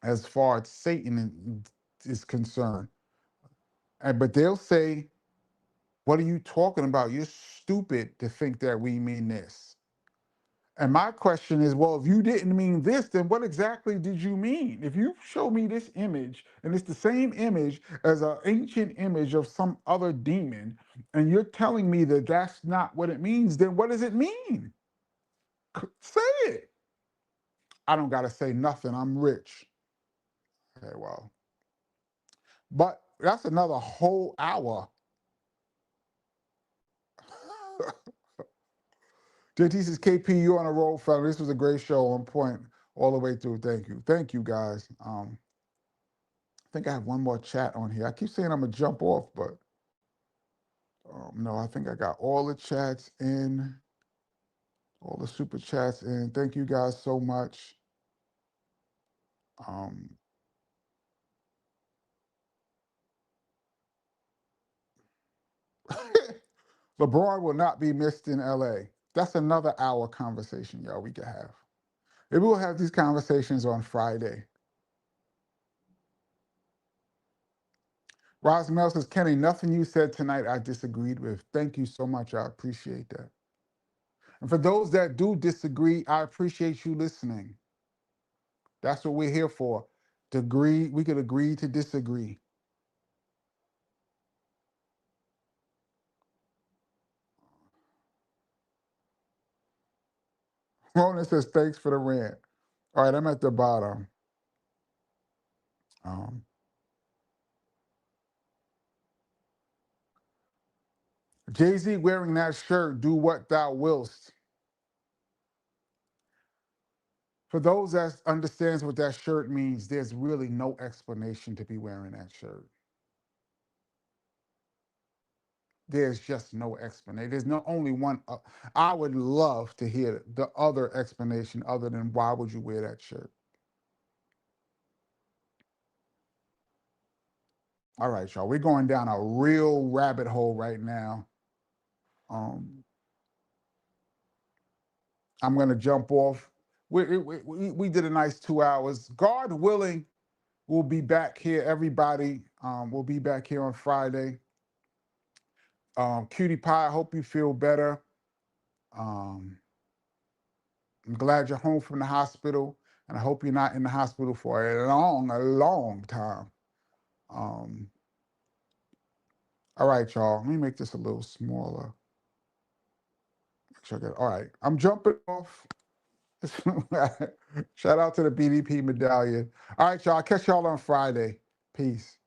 as far as Satan is concerned. But they'll say, what are you talking about? You're stupid to think that we mean this. And my question is, well, if you didn't mean this, then what exactly did you mean? If you show me this image and it's the same image as an ancient image of some other demon, and you're telling me that that's not what it means, then what does it mean? Say it. I don't got to say nothing. I'm rich. Okay, well, but that's another whole hour. JT says, KP, you on a roll, fella. This was a great show on point all the way through. Thank you. Thank you, guys. I think I have one more chat on here. I keep saying I'm gonna jump off, but no, I think I got all the chats in, all the super chats in. Thank you guys so much. Um, LeBron will not be missed in LA. That's another hour conversation, y'all, we could have. Maybe we'll have these conversations on Friday. Rosmel says, Kenny, nothing you said tonight I disagreed with. Thank you so much. I appreciate that. And for those that do disagree, I appreciate you listening. That's what we're here for. To agree, we could agree to disagree. Roland says, thanks for the rant. All right, I'm at the bottom. Jay-Z wearing that shirt, do what thou willst. For those that understands what that shirt means, there's really no explanation to be wearing that shirt. There's just no explanation. There's not only one. I would love to hear the other explanation other than why would you wear that shirt? All right, y'all. We're going down a real rabbit hole right now. I'm going to jump off. We did a nice 2 hours. God willing, we'll be back here. Everybody, we'll be back here on Friday. Cutie Pie, I hope you feel better. I'm glad you're home from the hospital, and I hope you're not in the hospital for a long time. All right, y'all. Let me make this a little smaller. Make sure I get. All right, I'm jumping off. Shout out to the BDP medallion. All right, y'all. I'll catch y'all on Friday. Peace.